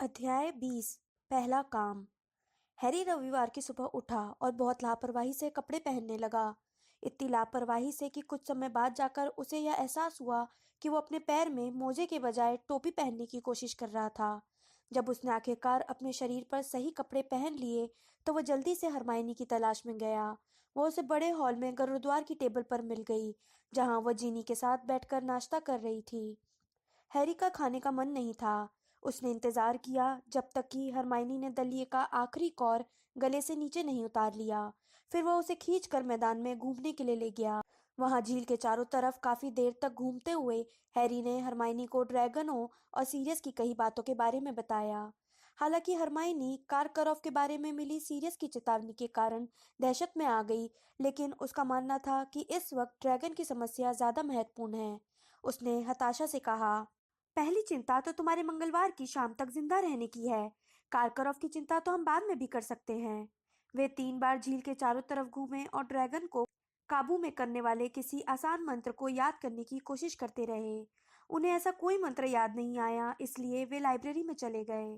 अध्याय 20 पहला काम। हैरी रविवार की सुबह उठा और बहुत लापरवाही से कपड़े पहनने लगा। इतनी लापरवाही से कि कुछ समय बाद जाकर उसे यह एहसास हुआ कि वो अपने पैर में मोजे के बजाय टोपी पहनने की कोशिश कर रहा था। जब उसने आखिरकार अपने शरीर पर सही कपड़े पहन लिए तो वह जल्दी से हरमाइनी की तलाश में गया। वो उसे बड़े हॉल में गुरुद्वार की टेबल पर मिल गई, जहां वह जीनी के साथ बैठकर नाश्ता कर रही थी। हैरी का खाने का मन नहीं था। उसने इंतजार किया जब तक कि हरमाइनी ने दलिए का आखिरी कौर गले से नीचे नहीं उतार लिया। फिर वह उसे खींचकर मैदान में घूमने के लिए ले गया। वहां झील के चारों तरफ काफी देर तक घूमते हुए हैरी ने हरमाइनी को ड्रैगनों और सीरियस की कई बातों के बारे में बताया। हालांकि हरमाइनी कारकरॉफ के बारे में मिली सीरियस की चेतावनी के कारण दहशत में आ गई, लेकिन उसका मानना था कि इस वक्त ड्रैगन की समस्या ज्यादा महत्वपूर्ण है। उसने हताशा से कहा, पहली चिंता तो तुम्हारे मंगलवार की शाम तक जिंदा रहने की है। कारकरॉफ की चिंता तो हम बाद में भी कर सकते हैं। वे 3 बार झील के चारों तरफ घूमे और ड्रैगन को काबू में करने वाले किसी आसान मंत्र को याद करने की कोशिश करते रहे। उन्हें ऐसा कोई मंत्र याद नहीं आया, इसलिए वे लाइब्रेरी में चले गए।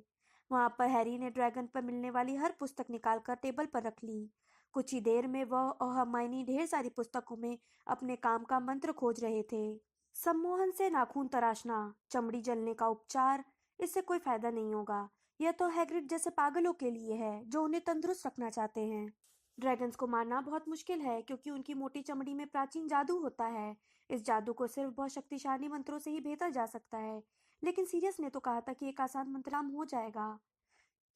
वहां पर हैरी ने ड्रैगन पर मिलने वाली हर पुस्तक निकालकर टेबल पर रख ली। कुछ ही देर में वह और हरमाइनी ढेर सारी पुस्तकों में अपने काम का मंत्र खोज रहे थे। सम्मोहन से नाखून तराशना, चमड़ी जलने का उपचार, इससे कोई फायदा नहीं होगा। यह तो हैग्रिड जैसे पागलों के लिए है जो उन्हें तंदुरुस्त रखना चाहते हैं। ड्रैगन्स को मारना बहुत मुश्किल है क्योंकि उनकी मोटी चमड़ी में प्राचीन जादू होता है। इस जादू को सिर्फ बहुत शक्तिशाली मंत्रों से ही भेदा जा सकता है। लेकिन सीरियस ने तो कहा था कि एक आसान मंत्र काम हो जाएगा।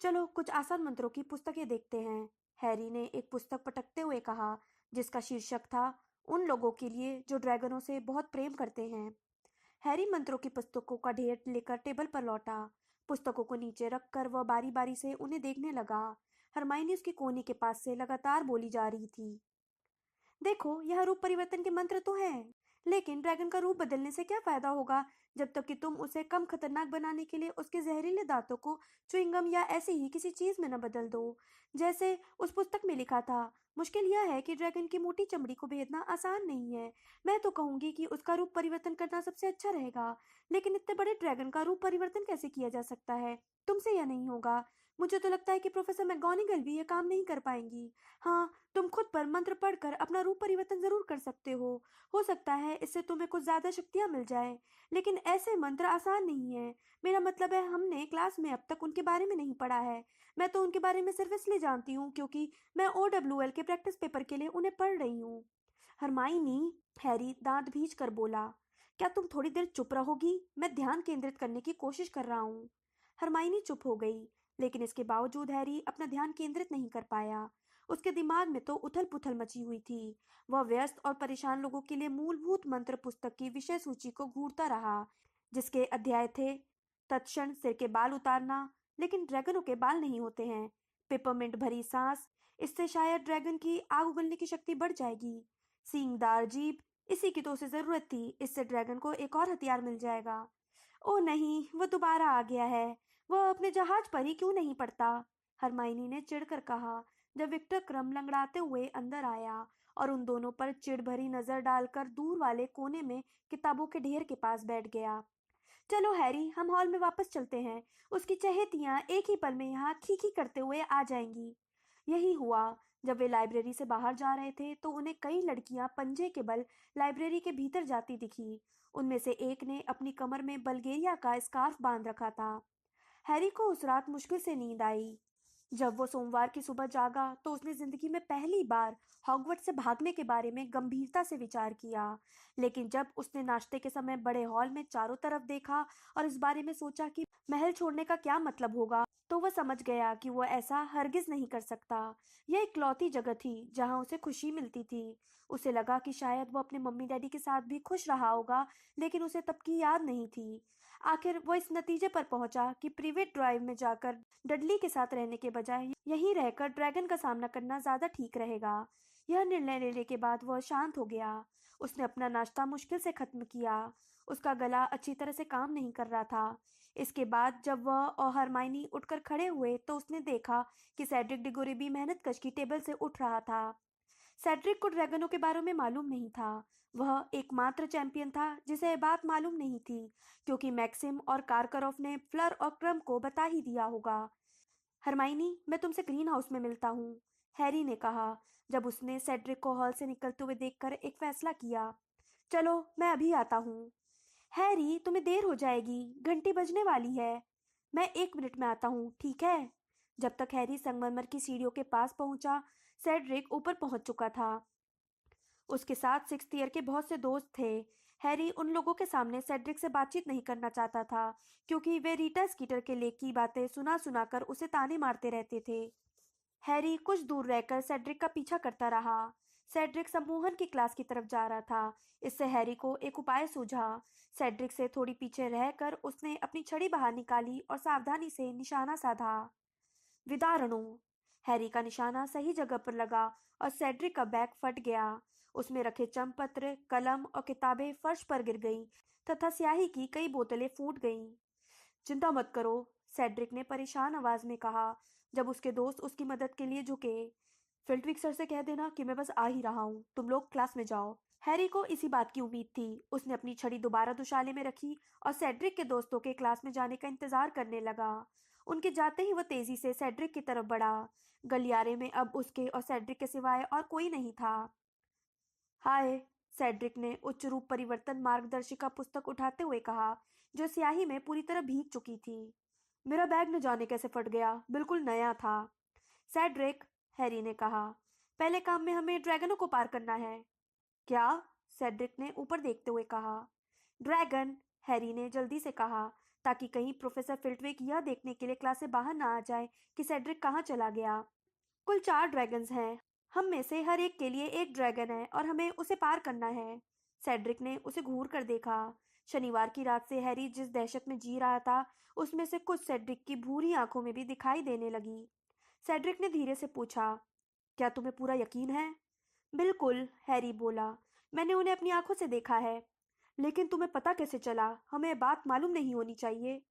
चलो कुछ आसान मंत्रों की पुस्तकें देखते हैं। हैरी ने एक पुस्तक पटकते हुए कहा, जिसका शीर्षक था उन लोगों के लिए जो ड्रैगनों से बहुत प्रेम करते हैं। हैरी मंत्रों की पुस्तकों का ढेर लेकर टेबल पर लौटा। पुस्तकों को नीचे रखकर वह बारी बारी से उन्हें देखने लगा। हरमाइनी उसकी कोहनी के पास से लगातार बोली जा रही थी, देखो यह रूप परिवर्तन के मंत्र तो हैं, लेकिन ड्रैगन का रूप बदलने से क्या फायदा होगा जब तक कि तुम उसे कम खतरनाक बनाने के लिए उसके जहरीले दांतों को च्युइंगम या ऐसी ही किसी चीज में न बदल दो, जैसे उस पुस्तक में लिखा था। मुश्किल यह है कि ड्रैगन की मोटी चमड़ी को भेदना आसान नहीं है। मैं तो कहूंगी कि उसका रूप परिवर्तन करना सबसे अच्छा रहेगा, लेकिन इतने बड़े ड्रैगन का रूप परिवर्तन कैसे किया जा सकता है? तुमसे यह नहीं होगा। मुझे तो लगता है कि प्रोफेसर मैगोनिगल भी यह काम नहीं कर पाएंगी। हाँ, तुम खुद पर मंत्र पढ़कर अपना रूप परिवर्तन जरूर कर सकते हो सकता है इससे तुम्हें कुछ ज्यादा शक्तियां मिल जाएं, लेकिन ऐसे मंत्र आसान नहीं है। मेरा मतलब है हमने क्लास में अब तक उनके बारे में नहीं पढ़ा है। मैं तो उनके बारे में सिर्फ इसलिए जानती हूँ क्योंकि मैं OWL के प्रैक्टिस पेपर के लिए उन्हें पढ़ रही हूँ। हरमाइनी, हैरी दांत भींच कर बोला, क्या तुम थोड़ी देर चुप रहोगी? मैं ध्यान केंद्रित करने की कोशिश कर रहा हूँ। हरमाइनी चुप हो गई, लेकिन इसके बावजूद हैरी अपना ध्यान केंद्रित नहीं कर पाया। उसके दिमाग में तो उथल पुथल मची हुई थी। वह व्यस्त और परेशान लोगों के लिए मूलभूत मंत्र पुस्तक की विषय सूची को घूरता रहा, जिसके अध्याय थे तत्क्षण सिर के बाल उतारना, लेकिन ड्रैगनों के बाल नहीं होते हैं। पेपरमिंट भरी सांस, इससे शायद ड्रैगन की आग उगलने की शक्ति बढ़ जाएगी। सींगदार जीभ, इसी की तो उसे जरूरत थी, इससे ड्रैगन को एक और हथियार मिल जाएगा। ओह नहीं, वह दोबारा आ गया है। वह अपने जहाज पर ही क्यों नहीं पड़ता? हरमाइनी ने चिढ़कर कहा, जब विक्टर क्रम लंगड़ाते हुए अंदर आया और उन दोनों पर चिढ़ भरी नजर डालकर दूर वाले कोने में किताबों के ढेर के पास बैठ गया। चलो हैरी, हम हॉल में वापस चलते हैं। उसकी चहेतियां एक ही पल में यहाँ खी करते हुए आ जाएंगी। यही हुआ। जब वे लाइब्रेरी से बाहर जा रहे थे तो उन्हें कई लड़कियां पंजे के बल लाइब्रेरी के भीतर जाती दिखी। उनमें से एक ने अपनी कमर में बल्गेरिया का स्कार्फ बांध रखा था। हैरी को उस रात मुश्किल से नींद आई। जब वो सोमवार की सुबह जागा तो उसने जिंदगी में पहली बार हॉगवर्ट्स से भागने के बारे में गंभीरता से विचार किया। लेकिन जब उसने नाश्ते के समय बड़े हॉल में चारों तरफ देखा और इस बारे में सोचा कि महल छोड़ने का क्या मतलब होगा, तो वह समझ गया कि वह ऐसा हरगिज नहीं कर सकता। यह इकलौती जगह थी जहां उसे खुशी मिलती थी। उसे लगा कि शायद वो अपने मम्मी डैडी के साथ भी खुश रहा होगा, लेकिन उसे तब की याद नहीं थी। आखिर वो इस नतीजे पर पहुंचा कि प्रिवेट ड्राइव में जाकर डडली के साथ रहने के बजाय यहीं रहकर ड्रैगन का सामना करना ज्यादा ठीक रहेगा। यह निर्णय लेने के बाद वह शांत हो गया। उसने अपना नाश्ता मुश्किल से खत्म किया। उसका गला अच्छी तरह से काम नहीं कर रहा था। इसके बाद जब वह और हरमाइनी उठकर खड़े हुए तो उसने देखा कि सेड्रिक डिगोरी भी मेहनत कश की टेबल से उठ रहा था। सेड्रिक को ड्रैगनों के बारे में मालूम नहीं था। वह एकमात्र चैंपियन था जिसे यह बात मालूम नहीं थी, क्योंकि मैक्सिम और कारकरोफ ने फ्लर और क्रम को बता ही दिया होगा। हरमाइनी, मैं तुमसे ग्रीन हाउस में मिलता हूँ, हैरी ने कहा, जब उसने सेड्रिक को हॉल से निकलते हुए देखकर एक फैसला किया। चलो, मैं अभी आता हूँ। हैरी, तुम्हें देर हो जाएगी, घंटी बजने वाली है। मैं 1 मिनट में आता हूँ, ठीक है? जब तक हैरी संगमरमर की सीढ़ियों के पास पहुंचा, सेड्रिक ऊपर पहुंच चुका था। उसके साथ 6th ईयर के बहुत से दोस्त थे। हैरी उन लोगों के सामने सेड्रिक से बातचीत नहीं करना चाहता था, क्योंकि वे रीटा स्कीटर के लेख की बातें सुना सुनाकर उसे ताने मारते रहते थे। हैरी कुछ दूर रहकर सेड्रिक का पीछा करता रहा। सेड्रिक सम्मोहन की क्लास की तरफ जा रहा था। इससे हैरी को एक उपाय सूझा। सेड्रिक से थोड़ी पीछे रहकर उसने अपनी छड़ी बाहर निकाली और सावधानी से निशाना साधा। विदारणों। हैरी का निशाना सही जगह पर लगा और सेड्रिक का बैग फट गया। उसमें रखे चंपत्र, कलम और किताबें फर्श पर गिर गईं तथा स्याही की कई बोतलें फूट गईं। चिंता मत करो, सेड्रिक ने परेशान आवाज में कहा, जब उसके दोस्त उसकी मदद के लिए झुके। फिल्टविक सर से कह देना कि मैं बस आ ही रहा हूँ, तुम लोग क्लास में जाओ। हैरी को इसी बात की उम्मीद थी। उसने अपनी छड़ी दोबारा दुशाले में रखी और सेड्रिक के दोस्तों के क्लास में जाने का इंतजार करने लगा। उनके जाते ही वह तेजी से सेड्रिक की तरफ बढ़ा। गलियारे में अब उसके और सेड्रिक के सिवाय और कोई नहीं था। हाय, सेड्रिक ने उच्च रूप परिवर्तन मार्गदर्शिका पुस्तक उठाते हुए कहा, जो स्याही में पूरी तरह भीग चुकी थी। मेरा बैग न जाने कैसे फट गया, बिल्कुल नया था। सेड्रिक, हैरी ने कहा, पहले काम में हमें ड्रैगनों को पार करना है। क्या? सेड्रिक ने ऊपर देखते हुए कहा। ड्रैगन, हैरी ने जल्दी से कहा, ताकि कहीं प्रोफेसर फिल्टविक यह देखने के लिए क्लास से बाहर ना आ जाए कि सेड्रिक कहाँ चला गया। कुल 4 ड्रैगन्स हैं। हम में से हर एक के लिए एक ड्रैगन है और हमें उसे पार करना है। सेड्रिक ने उसे घूर कर देखा। शनिवार की रात से हैरी जिस दहशत में जी रहा था, उसमें से कुछ सेड्रिक की भूरी आंखों में भी दिखाई देने लगी। सेड्रिक ने धीरे से पूछा, क्या तुम्हें पूरा यकीन है? बिल्कुल, हैरी बोला, मैंने उन्हें अपनी आंखों से देखा है। लेकिन तुम्हें पता कैसे चला? हमें बात मालूम नहीं होनी चाहिए।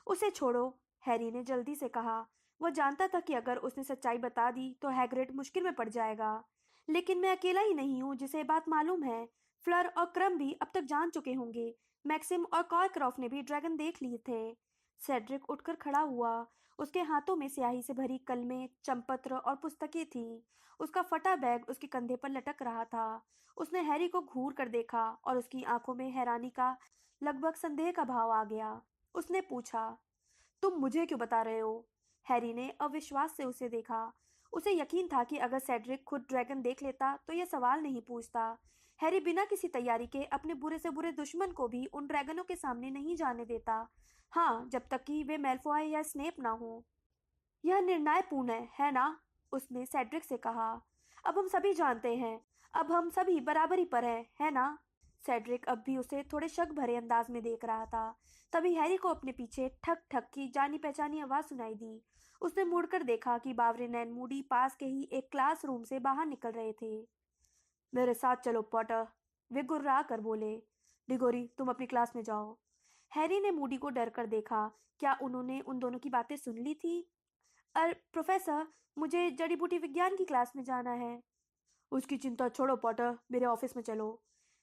उसे छोड़ो, हैरी ने जल्दी से कहा। वह जानता था कि अगर उसने सच्चाई बता दी तो हैग्रिड मुश्किल में पड़ जाएगा। लेकिन मैं अकेला ही नहीं हूँ जिसे ये बात मालूम है। फ्लर और क्रम भी अब तक जान चुके होंगे। मैक्सिम और कॉयक्रॉफ ने भी ड्रैगन देख लिए थे। सेड्रिक उठकर खड़ा हुआ। उसके हाथों में स्याही से भरी कलमें, चंपत्र और पुस्तकें थीं। उसका फटा बैग उसके कंधे पर लटक रहा था। उसने हैरी को घूर कर देखा और उसकी आंखों में हैरानी का, लगभग संदेह का भाव आ गया। उसने पूछा, तुम मुझे क्यों बता रहे हो? हैरी ने अविश्वास से उसे देखा। उसे यकीन था कि अगर सेड्रिक खुद ड्रैगन देख लेता तो यह सवाल नहीं पूछता। हैरी बिना किसी तैयारी के अपने बुरे से बुरे दुश्मन को भी उन ड्रैगनों के सामने नहीं जाने देता। हाँ, जब तक कि वे मेलफॉय या स्नेप ना हो। यह निर्णयपूर्ण है ना? उसने सेड्रिक से कहा। अब हम सभी जानते हैं। अब हम सभी बराबरी पर हैं, है ना? सेड्रिक अब भी उसे थोड़े शक भरे अंदाज में देख रहा था। तभी हैरी को अपने पीछे ठक ठक की जानी पहचानी आवाज सुनाई दी। उसने मुड़कर देखा कि बावरे नैन मूडी पास के ही एक क्लासरूम से बाहर निकल रहे थे। मेरे साथ चलो पॉटर, वे गुर्रा कर बोले। डिगोरी, तुम अपनी क्लास में जाओ। हैरी ने मूडी को डर कर देखा। क्या उन्होंने उन दोनों की बातें सुन ली थी? प्रोफेसर, मुझे जड़ी बूटी विज्ञान की क्लास में जाना है। उसकी चिंता छोड़ो पॉटर, मेरे ऑफिस में चलो।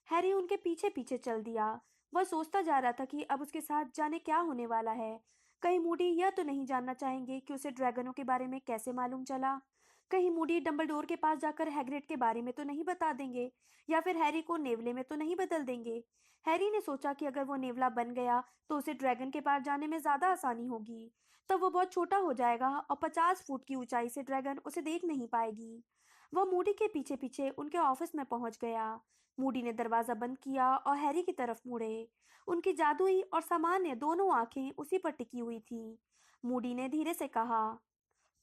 हैरी उनके पीछे पीछे चल दिया। वह सोचता जा रहा था कि अब उसके साथ जाने क्या होने वाला है। कहीं मूडी यह तो नहीं जानना चाहेंगे कि उसे ड्रैगनों के बारे में कैसे मालूम चला। कहीं मूडी डंबलडोर के पास जाकर हैग्रिड के बारे में तो नहीं बता देंगे, या फिर हैरी को नेवले में तो नहीं बदल देंगे। हैरी ने सोचा कि अगर वो नेवला बन गया तो उसे ड्रैगन के पार जाने में ज्यादा आसानी होगी। तब वो बहुत छोटा हो जाएगा और 50 फुट की ऊंचाई से ड्रैगन उसे देख नहीं पाएगी। वह मूडी के पीछे पीछे उनके ऑफिस में पहुंच गया। मूडी ने दरवाजा बंद किया और हैरी की तरफ मुड़े। उनकी जादुई और सामान्य दोनों आंखें उसी पर टिकी हुई थी। मूडी ने धीरे से कहा,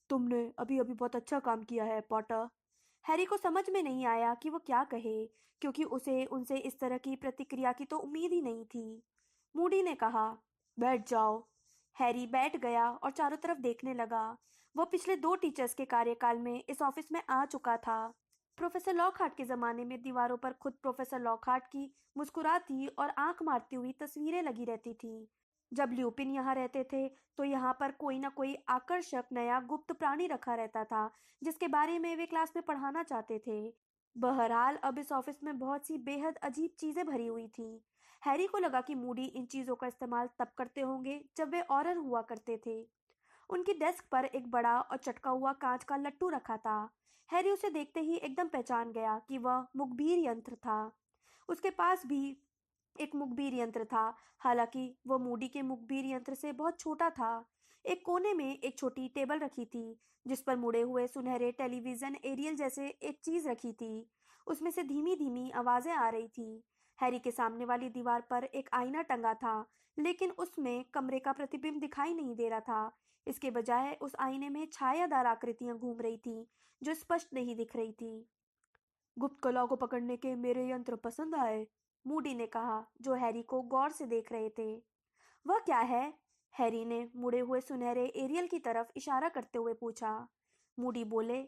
तुमने अभी अभी बहुत अच्छा काम किया है पॉटर। हैरी को समझ में नहीं आया कि वो क्या कहे, क्योंकि उसे उनसे इस तरह की प्रतिक्रिया की तो उम्मीद ही नहीं थी। मूडी ने कहा, बैठ जाओ। हैरी बैठ गया और चारों तरफ देखने लगा। वह पिछले 2 टीचर्स के कार्यकाल में इस ऑफिस में आ चुका था। प्रोफेसर लॉकहार्ट के जमाने में दीवारों पर खुद प्रोफेसर लॉकहार्ट की मुस्कुराती और आंख मारती हुई तस्वीरें लगी रहती थी। जब ल्यूपिन यहाँ रहते थे तो यहाँ पर कोई ना कोई आकर्षक नया गुप्त प्राणी रखा रहता था, जिसके बारे में वे क्लास में पढ़ाना चाहते थे। बहरहाल अब इस ऑफिस में बहुत सी बेहद अजीब चीजें भरी हुई थी। हैरी को लगा कि मूडी इन चीजों का इस्तेमाल तब करते होंगे जब वे ऑरर हुआ करते थे। उनकी डेस्क पर एक बड़ा और चटका हुआ कांच का लट्टू रखा था। हैरी उसे देखते ही एकदम पहचान गया कि वह मुखबिर यंत्र था। उसके पास भी एक मुखबिर यंत्र था, हालांकि वह मूडी के मुखबिर यंत्र से बहुत छोटा था। एक कोने में एक छोटी टेबल रखी थी, जिस पर मुड़े हुए सुनहरे टेलीविजन एरियल जैसे एक चीज रखी थी। उसमें से धीमी धीमी आवाजें आ रही थी। हैरी के सामने वाली दीवार पर एक आईना टंगा था, लेकिन उसमें कमरे का प्रतिबिंब दिखाई नहीं दे रहा था। इसके बजाय उस आईने में छायादार आकृतियां घूम रही थी, जो स्पष्ट नहीं दिख रही थी। गुप्त कला को पकड़ने के मेरे यंत्र पसंद आए, मूडी ने कहा, जो हैरी को गौर से देख रहे थे। वह क्या है? हैरी ने मुड़े हुए सुनहरे एरियल की तरफ इशारा करते हुए पूछा। मूडी बोले,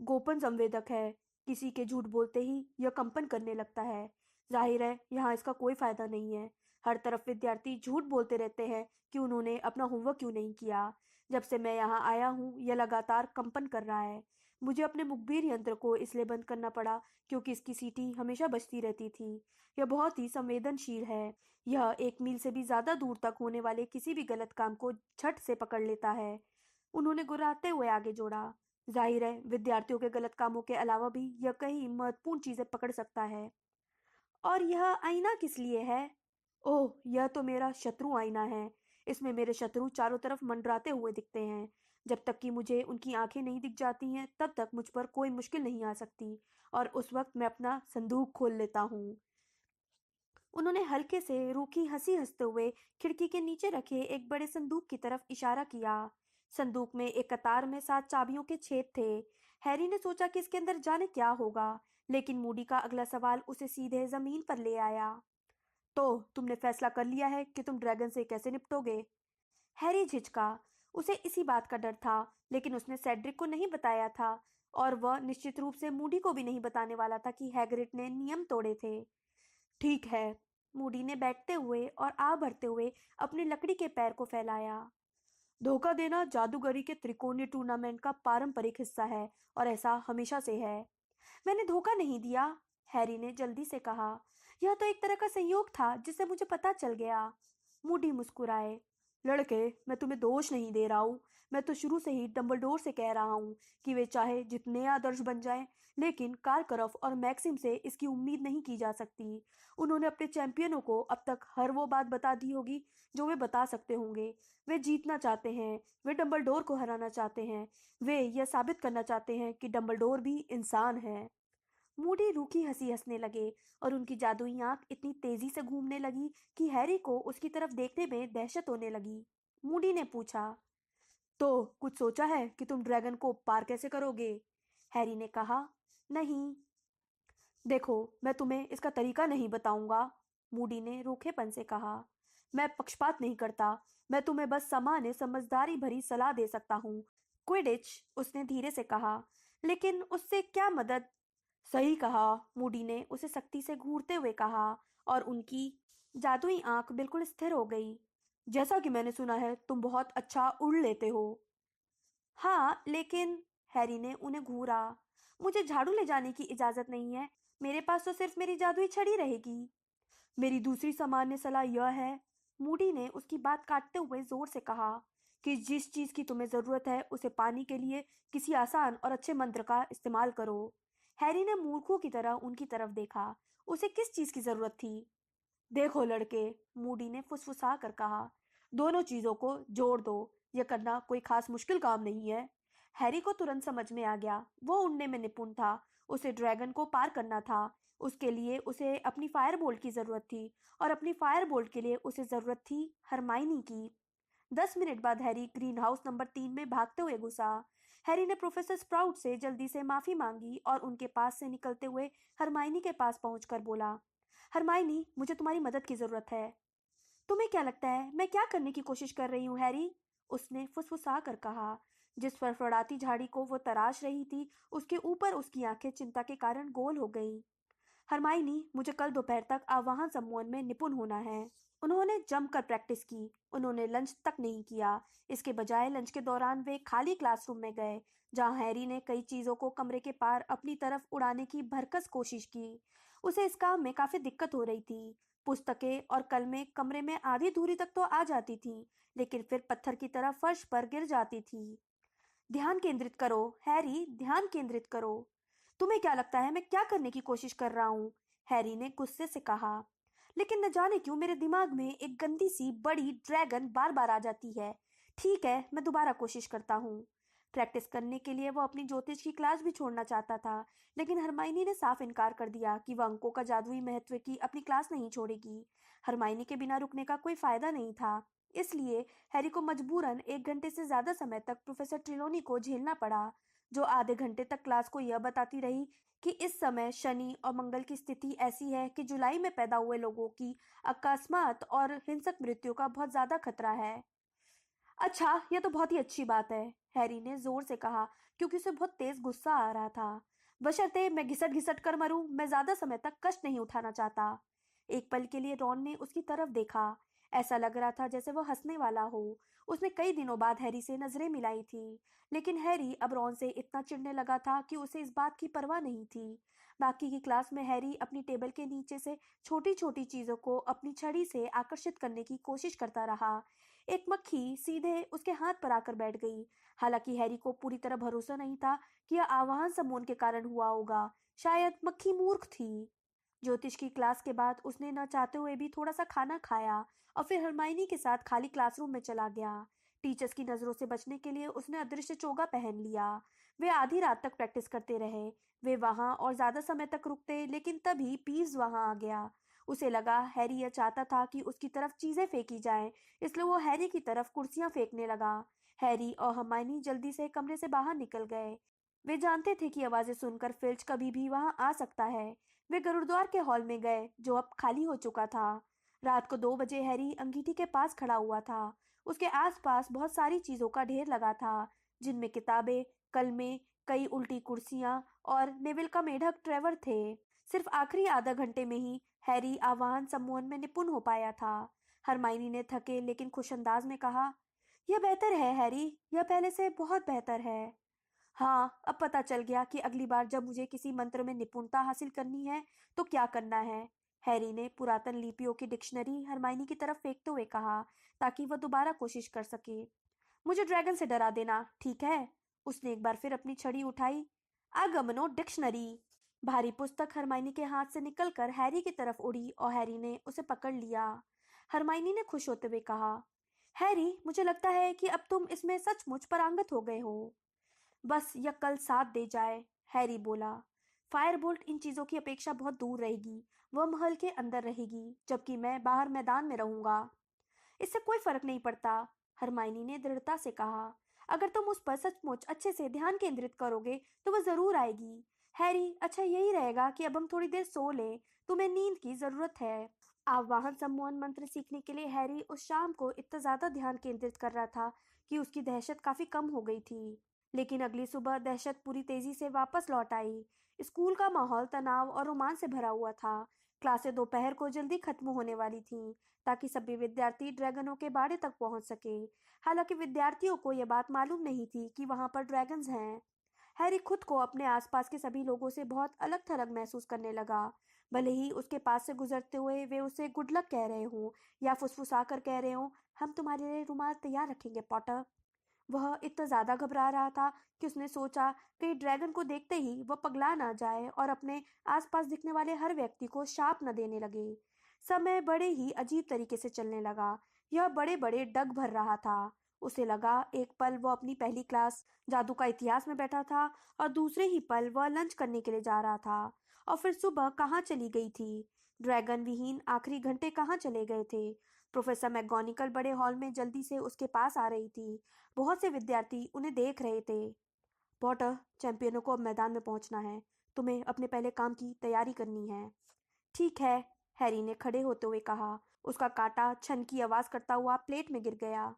गोपन संवेदक है। किसी के झूठ बोलते ही यह कंपन करने लगता है। जाहिर है यहाँ इसका कोई फायदा नहीं है। हर तरफ विद्यार्थी झूठ बोलते रहते हैं कि उन्होंने अपना होमवर्क क्यों नहीं किया। जब से मैं यहाँ आया हूँ यह लगातार कंपन कर रहा है। मुझे अपने मुखबिर यंत्र को इसलिए बंद करना पड़ा क्योंकि इसकी सीटी हमेशा बजती रहती थी। यह बहुत ही संवेदनशील है। यह 1 मील से भी ज्यादा दूर तक होने वाले किसी भी गलत काम को झट से पकड़ लेता है। उन्होंने गुर्राते हुए आगे जोड़ा। जाहिर है विद्यार्थियों के गलत कामों के अलावा भी यह कई महत्वपूर्ण चीजें पकड़ सकता है। और यह आईना किस लिए है? ओह, यह तो मेरा शत्रु आईना है। इसमें मेरे शत्रु चारों तरफ मंडराते हुए दिखते हैं। जब तक कि मुझे उनकी आंखें नहीं दिख जाती हैं, तब तक मुझ पर कोई मुश्किल नहीं आ सकती, और उस वक्त मैं अपना संदूक खोल लेता हूँ। उन्होंने हल्के से रूखी हंसी हंसते हुए खिड़की के नीचे रखे एक बड़े संदूक की तरफ इशारा किया। संदूक में एक कतार में 7 चाबियों के छेद थे। हैरी ने सोचा कि इसके अंदर जाने क्या होगा, लेकिन मूडी का अगला सवाल उसे सीधे जमीन पर ले आया। तो तुमने फैसला कर लिया है कि तुम ड्रैगन से कैसे निपटोगे? हैरी झिझका। उसे इसी बात का डर था, लेकिन उसने सेड्रिक को नहीं बताया था, और वह निश्चित रूप से मूडी को भी नहीं बताने वाला था कि हैग्रिड ने नियम तोड़े थे। ठीक है, मूडी ने बैठते हुए और आ भरते हुए अपनी लकड़ी के पैर को फैलाया। धोखा देना जादूगरी के त्रिकोणीय टूर्नामेंट का पारंपरिक हिस्सा है, और ऐसा हमेशा से है। मैंने धोखा नहीं दिया, हैरी ने जल्दी से कहा। यह तो एक तरह का संयोग था जिससे मुझे पता चल गया। मूडी मुस्कुराए। लड़के, मैं तुम्हें दोष नहीं दे रहा हूँ। मैं तो शुरू से ही डंबलडोर से कह रहा हूँ कि वे चाहे जितने आदर्श बन जाएं, लेकिन कारकरफ और मैक्सिम से इसकी उम्मीद नहीं की जा सकती। उन्होंने अपने चैंपियनों को अब तक हर वो बात बता दी होगी जो वे बता सकते होंगे। वे जीतना चाहते हैं, वे डंबलडोर को हराना चाहते हैं, वे यह साबित करना चाहते हैं कि डंबलडोर भी इंसान है। मूडी रूखी हंसी हंसने लगे, और उनकी जादुई आंख इतनी तेजी से घूमने लगी कि हैरी को उसकी तरफ देखने में दहशत होने लगी। मूडी ने पूछा, तो कुछ सोचा है कि तुम ड्रैगन को पार कैसे करोगे? हैरी ने कहा, नहीं। देखो, मैं तुम्हें इसका तरीका नहीं बताऊंगा, मूडी ने रूखेपन से कहा। मैं पक्षपात नहीं करता। मैं तुम्हें बस सामान्य समझदारी भरी सलाह दे सकता हूँ। क्विडिच, उसने धीरे से कहा। लेकिन उससे क्या मदद? सही कहा, मूडी ने उसे सख्ती से घूरते हुए कहा, और उनकी जादुई आंख बिल्कुल स्थिर हो गई। जैसा कि मैंने सुना है तुम बहुत अच्छा उड़ लेते हो। हाँ, लेकिन हैरी ने उन्हें घूरा। मुझे झाड़ू ले जाने की इजाजत नहीं है। मेरे पास तो सिर्फ मेरी जादुई छड़ी रहेगी। मेरी दूसरी सामान्य सलाह यह है, मूडी ने उसकी बात काटते हुए जोर से कहा, कि जिस चीज की तुम्हें जरूरत है उसे पाने के लिए किसी आसान और अच्छे मंत्र का इस्तेमाल करो। हैरी ने मूर्खों की तरह उनकी तरफ देखा। उसे किस चीज की जरूरत थी? देखो लड़के, मूडी ने फुसफुसा कर कहा, दोनों चीजों को जोड़ दो। यह करना कोई खास मुश्किल काम नहीं है। हैरी को तुरंत समझ में आ गया। वो उड़ने में निपुण था। उसे ड्रैगन को पार करना था। उसके लिए उसे अपनी फायर बोल्ट की जरूरत थी, और अपनी फायर बोल्ट के लिए उसे जरूरत थी हरमाइनी की। 10 मिनट बाद हैरी ग्रीन हाउस नंबर 3 में भागते हुए घुसा। हैरी ने प्रोफेसर स्प्राउट से जल्दी से माफी मांगी और उनके पास से निकलते हुए हरमाइनी के पास पहुंचकर बोला, हरमाइनी, मुझे तुम्हारी मदद की जरूरत है। तुम्हें क्या लगता है मैं क्या करने की कोशिश कर रही हूँ, हैरी? उसने फुसफुसा कर कहा। जिस फड़फड़ाती झाड़ी को वो तराश रही थी, उसके ऊपर उसकी आंखें चिंता के कारण गोल हो गईं। हरमाइनी, मुझे कल दोपहर तक आवाहन सम्मोहन में निपुण होना है। उन्होंने जमकर प्रैक्टिस की। उन्होंने लंच तक नहीं किया। इसके बजाय लंच के दौरान वे खाली क्लासरूम में गए, जहां हैरी ने कई चीजों को कमरे के पार अपनी तरफ उड़ाने की भरकस कोशिश की। उसे इस काम में काफी दिक्कत हो रही थी। पुस्तकें और कलमें कमरे में आधी दूरी तक तो आ जाती थीं, लेकिन फिर पत्थर की तरह फर्श पर गिर जाती थी। ध्यान केंद्रित करो, हैरी, ध्यान केंद्रित करो। तुम्हें क्या लगता है मैं क्या करने की कोशिश कर रहा हूँ? हैरी ने गुस्से से कहा। लेकिन न जाने क्यों मेरे दिमाग में एक गंदी सी बड़ी ड्रैगन बार बार आ जाती है। ठीक है, मैं दोबारा कोशिश करता हूँ। प्रैक्टिस करने के लिए वो अपनी ज्योतिष की क्लास भी छोड़ना चाहता था, लेकिन हरमाइनी ने साफ इनकार कर दिया कि वह अंकों का जादुई महत्व की अपनी क्लास नहीं छोड़ेगी। हरमाइनी के बिना रुकने का कोई फायदा नहीं था। इसलिए हैरी को मजबूरन 1 घंटे से ज्यादा समय तक प्रोफेसर ट्रिलोनी को झेलना पड़ा, जो आधे घंटे तक क्लास को यह बताती रही कि इस समय शनि और मंगल की स्थिति ऐसी है कि जुलाई में पैदा हुए लोगों की अकस्मात और हिंसक मृत्यु का बहुत ज्यादा खतरा है। अच्छा, यह तो बहुत ही अच्छी बात है, हैरी ने जोर से कहा, क्योंकि उसे बहुत तेज गुस्सा आ रहा था। बशर्ते मैं घिसट घिसट कर मरूं, मैं ज्यादा समय तक कष्ट नहीं उठाना चाहता। एक पल के लिए रॉन ने उसकी तरफ देखा। ऐसा लग रहा था जैसे वह हंसने वाला हो। उसने कई दिनों बाद हैरी से नजरें मिलाई थी, लेकिन हैरी अब रॉन से इतना चिढ़ने लगा था कि उसे इस बात की परवाह नहीं थी। बाकी की क्लास में हैरी अपनी टेबल के नीचे से छोटी छोटी चीजों को अपनी छड़ी से आकर्षित करने की कोशिश करता रहा। एक मक्खी सीधे उसके हाथ पर आकर बैठ गई। हालांकि हैरी को पूरी तरह भरोसा नहीं था कि यह आवाहन समून के कारण हुआ होगा। शायद मक्खी मूर्ख थी। ज्योतिष की क्लास के बाद उसने न चाहते हुए भी थोड़ा सा खाना खाया और फिर हरमाइनी के साथ खाली क्लासरूम में चला गया। टीचर्स की नजरों से बचने के लिए उसने अदृश्य चोगा पहन लिया। वे आधी रात तक प्रैक्टिस करते रहे। वे वहां और ज्यादा समय तक रुकते, लेकिन तभी पीव्स वहां आ गया। उसे लगा हैरी यह चाहता था कि उसकी तरफ चीजें फेंकी जाएं, इसलिए वो हैरी की तरफ कुर्सियां फेंकने लगा। हैरी और हरमाइनी जल्दी से कमरे से बाहर निकल गए। वे जानते थे कि आवाजें सुनकर फिल्च कभी भी वहां आ सकता है। वे गुरुद्वार के हॉल में गए, जो अब खाली हो चुका था। रात को 2 बजे हैरी अंगीठी के पास खड़ा हुआ था। उसके आसपास बहुत सारी चीजों का ढेर लगा था, जिनमें किताबें, कलमें, कई उल्टी कुर्सियां और नेविल का मेढक ट्रेवर थे। सिर्फ आखिरी आधा घंटे में ही हैरी आवाहन सम्मोहन में निपुण हो पाया था। हरमाइनी ने थके लेकिन खुश अंदाज में कहा, यह बेहतर है हैरी, यह पहले से बहुत बेहतर है। हाँ, अब पता चल गया कि अगली बार जब मुझे किसी मंत्र में निपुणता हासिल करनी है तो क्या करना है। हैरी ने पुरातन लिपियों की डिक्शनरी हरमाइनी की तरफ फेंकते हुए कहा, ताकि वह दोबारा कोशिश कर सके। मुझे ड्रैगन से डरा देना, ठीक है? उसने एक बार फिर अपनी छड़ी उठाई। आगमनो डिक्शनरी। भारी पुस्तक हरमाइनी के हाथ से निकलकर हैरी की तरफ उड़ी और हैरी ने उसे पकड़ लिया। हरमाइनी ने खुश होते हुए कहा, हैरी, मुझे लगता है कि अब तुम इसमें सचमुच पारंगत हो गए हो। बस यह कल साथ दे जाए, हैरी बोला। फायरबोल्ट इन चीजों की अपेक्षा बहुत दूर रहेगी। वह महल के अंदर रहेगी, जबकि मैं बाहर मैदान में रहूंगा। इससे कोई फर्क नहीं पड़ता, हरमाइनी ने दृढ़ता से कहा। अगर तुम उस पर सचमुच अच्छे से ध्यान केंद्रित करोगे तो वह जरूर आएगी। हैरी, अच्छा यही रहेगा कि अब हम थोड़ी देर सो लें। तुम्हें नींद की जरूरत है। आवाहन सम्मोहन मंत्र सीखने के लिए हैरी उस शाम को इतना ज्यादा ध्यान केंद्रित कर रहा था कि उसकी दहशत काफी कम हो गई थी। लेकिन अगली सुबह दहशत पूरी तेजी से वापस लौट आई। स्कूल का माहौल तनाव और रोमांच से भरा हुआ था। क्लासें दोपहर को जल्दी खत्म होने वाली थीं, ताकि सभी विद्यार्थी ड्रैगनों के बाड़े तक पहुंच सके। हालांकि विद्यार्थियों को यह बात मालूम नहीं थी कि वहां पर ड्रैगन्स हैं। हैरी खुद को अपने आसपास के सभी लोगों से बहुत अलग थलग महसूस करने लगा। भले ही उसके पास से गुजरते हुए वे उसे गुड लक कह रहे हों या फुसफुसा कर कह रहे हों, हम तुम्हारे लिए रुमाल तैयार रखेंगे पॉटर। वह इतना ज्यादा घबरा रहा था कि उसने सोचा कि ड्रैगन को देखते ही वह पगला ना जाए और अपने आसपास दिखने वाले हर व्यक्ति को शाप न देने लगे। समय बड़े ही अजीब तरीके से चलने लगा। यह बड़े बड़े डग भर रहा था। उसे लगा एक पल वह अपनी पहली क्लास जादू का इतिहास में बैठा था और दूसरे ही पल वह लंच करने के लिए जा रहा था। और फिर सुबह कहाँ चली गई थी? ड्रैगन विहीन आखिरी घंटे कहाँ चले गए थे? प्रोफेसर मैगोनिकल बड़े हॉल में जल्दी से उसके पास आ रही थी। बहुत से विद्यार्थी उन्हें देख रहे थे। पॉटर, चैंपियनों को अब मैदान में पहुंचना है। तुम्हें अपने पहले काम की तैयारी करनी है। ठीक है, हैरी ने खड़े होते हुए कहा। उसका कांटा छन की आवाज करता हुआ प्लेट में गिर गया।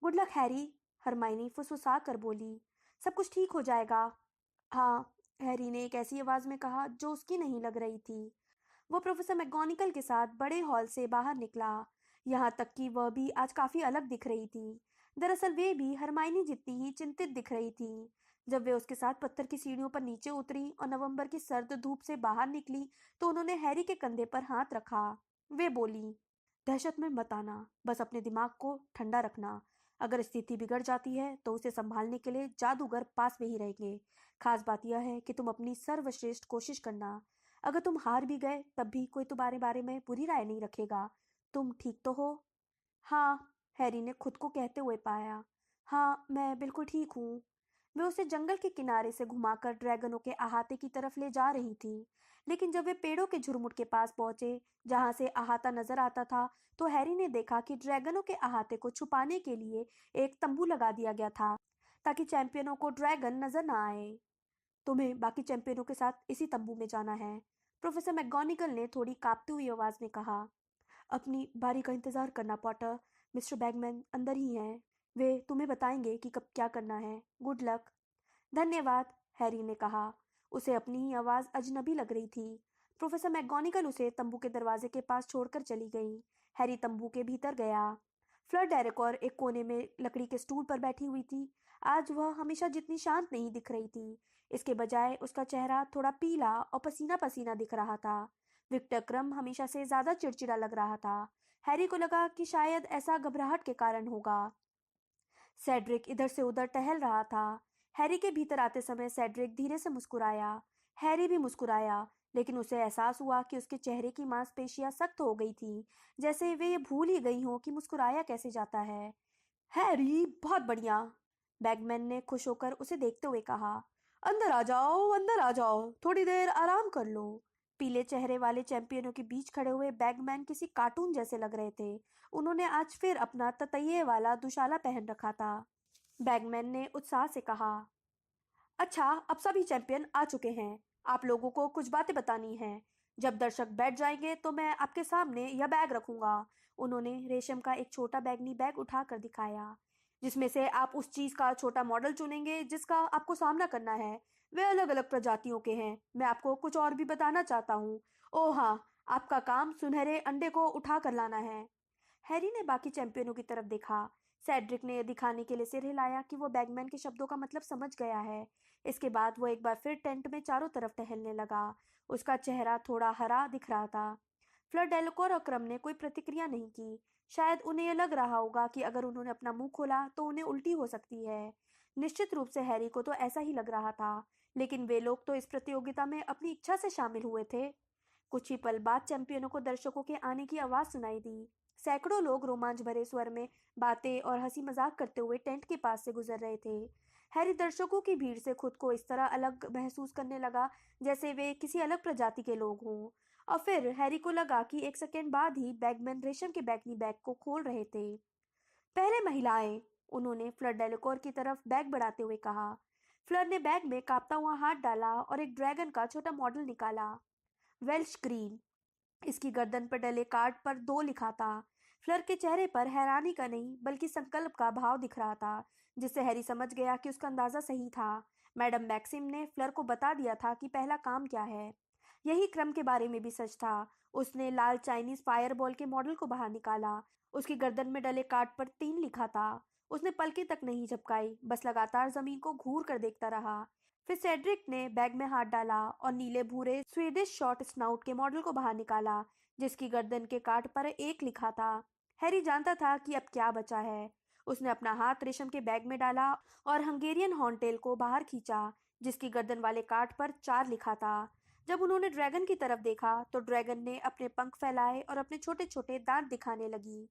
गुड लक हैरी, हरमाइनी फुसफुसा कर बोली। सब कुछ ठीक हो जाएगा। हाँ, हैरी ने एक ऐसी आवाज में कहा जो उसकी नहीं लग रही थी। वो प्रोफेसर मैगोनिकल के साथ बड़े हॉल से बाहर निकला। यहाँ तक कि वह भी आज काफी अलग दिख रही थी। दरअसल वे भी हरमाइनी जितनी ही चिंतित दिख रही थी। जब वे उसके साथ पत्थर की सीढ़ियों पर नीचे उतरी और नवंबर की सर्द धूप से बाहर निकली तो उन्होंने हैरी के कंधे पर हाथ रखा। वे बोली, दहशत में मत आना, बस अपने दिमाग को ठंडा रखना। अगर स्थिति बिगड़ जाती है तो उसे संभालने के लिए जादूगर पास में ही रहेंगे। खास बात यह है कि तुम अपनी सर्वश्रेष्ठ कोशिश करना। अगर तुम हार भी गए तब भी कोई तुम्हारे बारे में बुरी राय नहीं रखेगा। तुम ठीक तो हो? हाँ, हैरी ने खुद को कहते हुए पाया। हाँ, मैं बिल्कुल ठीक हूँ। वे उसे जंगल के किनारे से घुमाकर ड्रैगनों के अहाते की तरफ ले जा रही थी। लेकिन जब वे पेड़ों के झुरमुट के पास पहुंचे, जहां से अहाता नजर आता था, तो हैरी ने देखा कि ड्रैगनों के अहाते को छुपाने के लिए एक तंबू लगा दिया गया था, ताकि चैंपियनों को ड्रैगन नजर न आए। तुम्हें बाकी चैंपियनों के साथ इसी तंबू में जाना है, प्रोफेसर मैकगोनागल ने थोड़ी कांपती हुई आवाज में कहा। अपनी बारी का इंतजार करना पॉटर। मिस्टर बैगमैन अंदर ही हैं। वे तुम्हें बताएंगे कि कब क्या करना है। Good luck. धन्यवाद, हैरी ने कहा। उसे अपनी ही आवाज अजनबी लग रही थी। प्रोफेसर मैकगोनागल उसे तंबू के दरवाजे के पास छोड़कर चली गई। हैरी तंबू के भीतर गया। फ्लर डेरेकॉर एक कोने में लकड़ी के स्टूल पर बैठी हुई थी। आज वह हमेशा जितनी शांत नहीं दिख रही थी। इसके बजाय उसका चेहरा थोड़ा पीला और पसीना पसीना दिख रहा था। विक्टर क्रम हमेशा से ज्यादा चिड़चिड़ा लग रहा था। हैरी को लगा कि शायद ऐसा घबराहट के कारण होगा। सेड्रिक इधर से उधर टहल रहा था। हैरी के भीतर आते समय सेड्रिक धीरे से मुस्कुराया। हैरी भी मुस्कुराया, लेकिन उसे एहसास हुआ कि उसके चेहरे की मांसपेशियां सख्त हो गई थी, जैसे वे ये भूल ही गई हों कि मुस्कुराया कैसे जाता है। हैरी, बहुत बढ़िया, बैगमैन ने खुश होकर उसे देखते हुए कहा। अंदर आ जाओ, अंदर आ जाओ, थोड़ी देर आराम कर लो। पीले चेहरे वाले चैंपियनों के बीच खड़े हुए बैगमैन किसी कार्टून जैसे लग रहे थे। उन्होंने आज फिर अपना ततैये वाला दुशाला पहन रखा था। बैगमैन ने उत्साह से कहा, अच्छा, अब सभी चैंपियन आ चुके हैं। आप लोगों को कुछ बातें बतानी हैं। जब दर्शक बैठ जाएंगे तो मैं आपके सामने यह बैग रखूंगा। उन्होंने रेशम का एक छोटा बैगनी बैग उठाकर दिखाया, जिसमें से आप उस चीज का छोटा मॉडल चुनेंगे जिसका आपको सामना करना है। वे अलग अलग प्रजातियों के हैं। मैं आपको कुछ और भी बताना चाहता हूँ। ओह हाँ, आपका काम सुनहरे अंडे को उठा कर लाना है। हैरी ने बाकी चैंपियनों की तरफ देखा। सेड्रिक ने यह दिखाने के लिए सिर हिलाया कि वो बैगमैन के शब्दों का मतलब समझ गया है। इसके बाद वो एक बार फिर टेंट में चारों तरफ टहलने लगा। उसका चेहरा थोड़ा हरा दिख रहा था। फ्लर डेलकोर और क्रम ने कोई प्रतिक्रिया नहीं की। शायद उन्हें यह लग रहा होगा कि अगर उन्होंने अपना मुंह खोला तो उन्हें उल्टी हो सकती है। निश्चित रूप से हैरी को तो ऐसा ही लग रहा था, लेकिन वे लोग तो इस प्रतियोगिता में अपनी इच्छा से शामिल हुए थे। कुछ ही पल बाद चैंपियनों को दर्शकों के आने की आवाज सुनाई दी। सैकड़ों लोग रोमांच भरे स्वर में बातें और हंसी मजाक करते हुए टेंट के पास से गुजर रहे थे। हैरी दर्शकों की भीड़ से खुद को इस तरह अलग महसूस करने लगा जैसे वे किसी अलग प्रजाति के लोग हों। और फिर हैरी को लगा कि एक सेकेंड बाद ही बैगमैन रेशम के बैगनी बैग को खोल रहे थे। पहले महिलाएं, उन्होंने फ्लर डेलाकोर की तरफ बैग बढ़ाते हुए कहा। फ्लर ने बैग में कांपता हुआ हाथ डाला और एक ड्रैगन का छोटा मॉडल निकाला। वेल्श ग्रीन, इसकी गर्दन पर डले कार्ड पर 2 लिखा था। फ्लर के चेहरे पर हैरानी का नहीं बल्कि संकल्प का भाव दिख रहा था, जिससे हैरी समझ गया कि उसका अंदाजा सही था। मैडम मैक्सिम ने फ्लर को बता दिया था कि पहला काम क्या है। यही क्रम के बारे में भी सच था। उसने लाल चाइनीज फायरबॉल के मॉडल को बाहर निकाला। उसकी गर्दन में डले कार्ड पर 3 लिखा था। उसने पलकें तक नहीं झपकाई, बस लगातार जमीन को घूर कर देखता रहा। फिर सेड्रिक ने बैग में हाथ डाला और नीले भूरे स्वीडिश शॉर्ट स्नाउट के मॉडल को बाहर निकाला, जिसकी गर्दन के काट पर 1 लिखा था। हैरी जानता था कि अब क्या बचा है। उसने अपना हाथ रेशम के बैग में डाला और हंगेरियन हॉर्नटेल को बाहर खींचा, जिसकी गर्दन वाले काट पर 4 लिखा था। जब उन्होंने ड्रैगन की तरफ देखा तो ड्रैगन ने अपने पंख फैलाए और अपने छोटे छोटे दांत दिखाने लगी।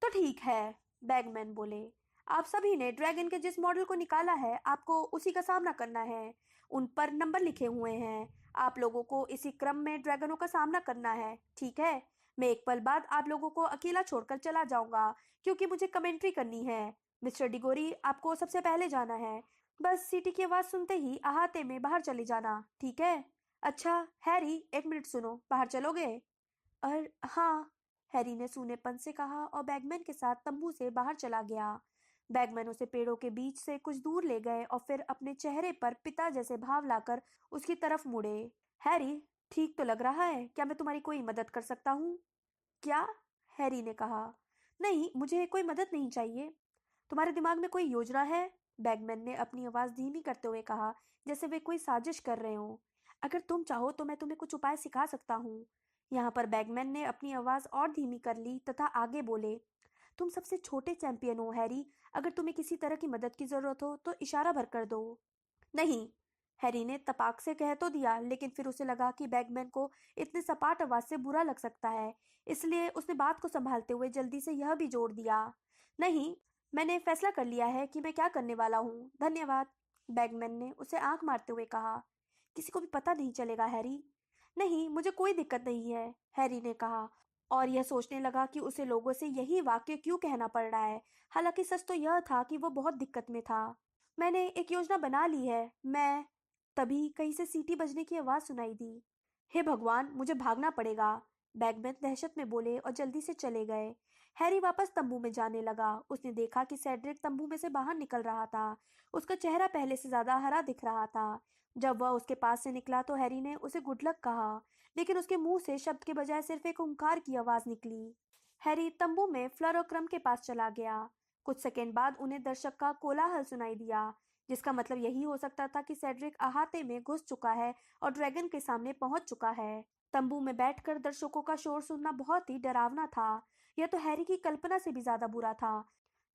तो ठीक है, बैगमैन बोले। आप सभी ने ड्रैगन के जिस मॉडल को निकाला है, आपको उसी का सामना करना है। उन पर नंबर लिखे हुए हैं। आप लोगों को इसी क्रम में ड्रैगनों का सामना करना है, ठीक है? मैं एक पल बाद आप लोगों को अकेला छोड़कर चला जाऊंगा, क्योंकि मुझे कमेंट्री करनी है। मिस्टर डिगोरी, आपको सबसे पहले जाना है। बस सीटी की आवाज सुनते ही अहाते में बाहर चले जाना, ठीक है? अच्छा, हैरी, एक मिनट सुनो, बाहर चलोगे? और हाँ, हैरी ने सूनेपन से कहा और बैगमैन के साथ तंबू से बाहर चला गया। बैगमैन उसे पेड़ों के बीच से कुछ दूर ले गए और फिर अपने चेहरे पर पिता जैसे भाव लाकर उसकी तरफ मुड़े। हैरी, ठीक तो लग रहा है? क्या मैं तुम्हारी कोई मदद कर सकता हूँ? क्या? हैरी ने कहा। नहीं, मुझे कोई मदद नहीं चाहिए। तुम्हारे दिमाग में कोई योजना है? बैगमैन ने अपनी आवाज धीमी करते हुए कहा, जैसे वे कोई साजिश कर रहे हो। अगर तुम चाहो तो मैं तुम्हें कुछ उपाय सिखा सकता हूँ। यहाँ पर बैगमैन ने अपनी आवाज और धीमी कर ली तथा आगे बोले, तुम सबसे छोटे चैंपियन हो हैरी। अगर तुम्हें किसी तरह की मदद की जरूरत हो तो इशारा भर कर दो। नहीं, हैरी ने तपाक से कह तो दिया, लेकिन फिर उसे लगा कि बैगमैन को इतने सपाट आवाज से बुरा लग सकता है। इसलिए उसने बात को संभालते हुए जल्दी से यह भी जोड़ दिया, नहीं, मैंने फैसला कर लिया है कि मैं क्या करने वाला हूँ। धन्यवाद। बैगमैन ने उसे आंख मारते हुए कहा। किसी को भी पता नहीं चलेगा हैरी। नहीं, मुझे कोई दिक्कत नहीं है, हैरी ने कहा, और यह सोचने लगा कि उसे लोगों से यही वाक्य क्यों कहना पड़ रहा है। हालांकि सच तो यह था कि वो बहुत दिक्कत में था। मैंने एक योजना बना ली है। मैं तभी कहीं से सीटी बजने की आवाज सुनाई दी। हे भगवान, मुझे भागना पड़ेगा, बैगमैन दहशत में बोले और जल्दी से चले गए। हैरी वापस तंबू में जाने लगा। उसने देखा कि सेड्रिक तंबू में से बाहर निकल रहा था। उसका चेहरा पहले से ज्यादा हरा दिख रहा था। जब वह उसके पास से निकला तो हैरी ने उसे गुड लक कहा, लेकिन उसके मुंह से शब्द के बजाय सिर्फ एक हुंकार की आवाज निकली। हैरी तंबू में फ्लर और क्रम के पास चला गया। कुछ सेकंड बाद उन्हें दर्शक का कोलाहल सुनाई दिया, जिसका मतलब यही हो सकता था कि सेड्रिक अहाते में घुस चुका है और ड्रैगन के सामने पहुंच चुका है। तंबू में बैठकर दर्शकों का शोर सुनना बहुत ही डरावना था। यह तो हैरी की कल्पना से भी ज्यादा बुरा था।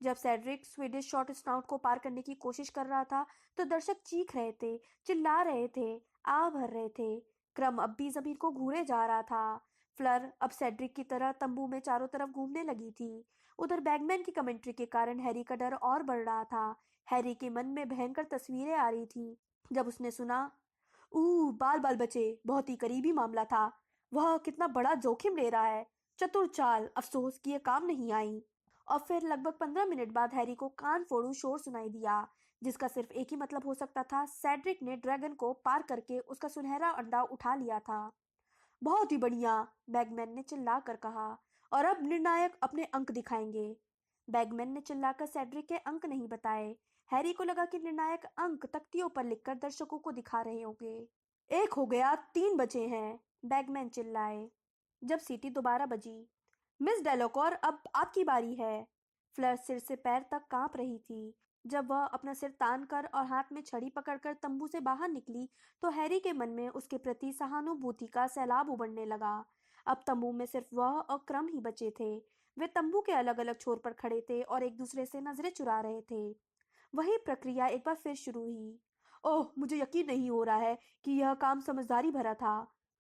जब सेड्रिक स्वीडिश शॉर्ट स्नाउट को पार करने की कोशिश कर रहा था तो दर्शक चीख रहे थे, चिल्ला रहे थे, आ भर रहे थे। क्रम अब भी जमीन को घूरे जा रहा था। फ्लर अब सेड्रिक की तरह तंबू में चारों तरफ घूमने लगी थी। उधर बैगमैन की कमेंट्री के कारण हैरी का डर और बढ़ रहा था। हैरी के मन में भयंकर तस्वीरें आ रही थी। जब उसने सुना, बाल बाल बचे, बहुत ही करीबी मामला था। वह कितना बड़ा जोखिम ले रहा है। चतुर चाल, अफसोस कि यह काम नहीं आई। और फिर लगभग 15 मिनट बाद हैरी को कान फोड़ू शोर सुनाई दिया, जिसका सिर्फ एक ही मतलब हो सकता था, सेड्रिक ने ड्रैगन को पार करके उसका सुनहरा अंडा उठा लिया था। बहुत ही बढ़िया, बैगमैन ने चिल्लाकर कहा, और अब निर्णायक अपने अंक दिखाएंगे। बैगमैन ने चिल्लाकर सेड्रिक के अंक नहीं बताए। हैरी को लगा कि निर्णायक अंक तख्तियों पर लिखकर दर्शकों को दिखा रहे होंगे। एक हो गया, 3 बचे हैं, बैगमैन चिल्लाए। जब सीटी दोबारा बजी, मिस डेलोकॉर, अब आपकी बारी है। फ्लर सिर से पैर तक कांप रही थी। जब वह अपना सिर तान कर और हाथ में छड़ी पकड़कर तंबू से बाहर निकली तो हैरी के मन में उसके प्रति सहानुभूति का सैलाब उमड़ने लगा। अब तंबू में सिर्फ वह और क्रम ही बचे थे। वे तंबू के अलग अलग छोर पर खड़े थे और एक दूसरे से नजरें चुरा रहे थे। वही प्रक्रिया एक बार फिर शुरू हुई। ओह, मुझे यकीन नहीं हो रहा है कि यह काम समझदारी भरा था,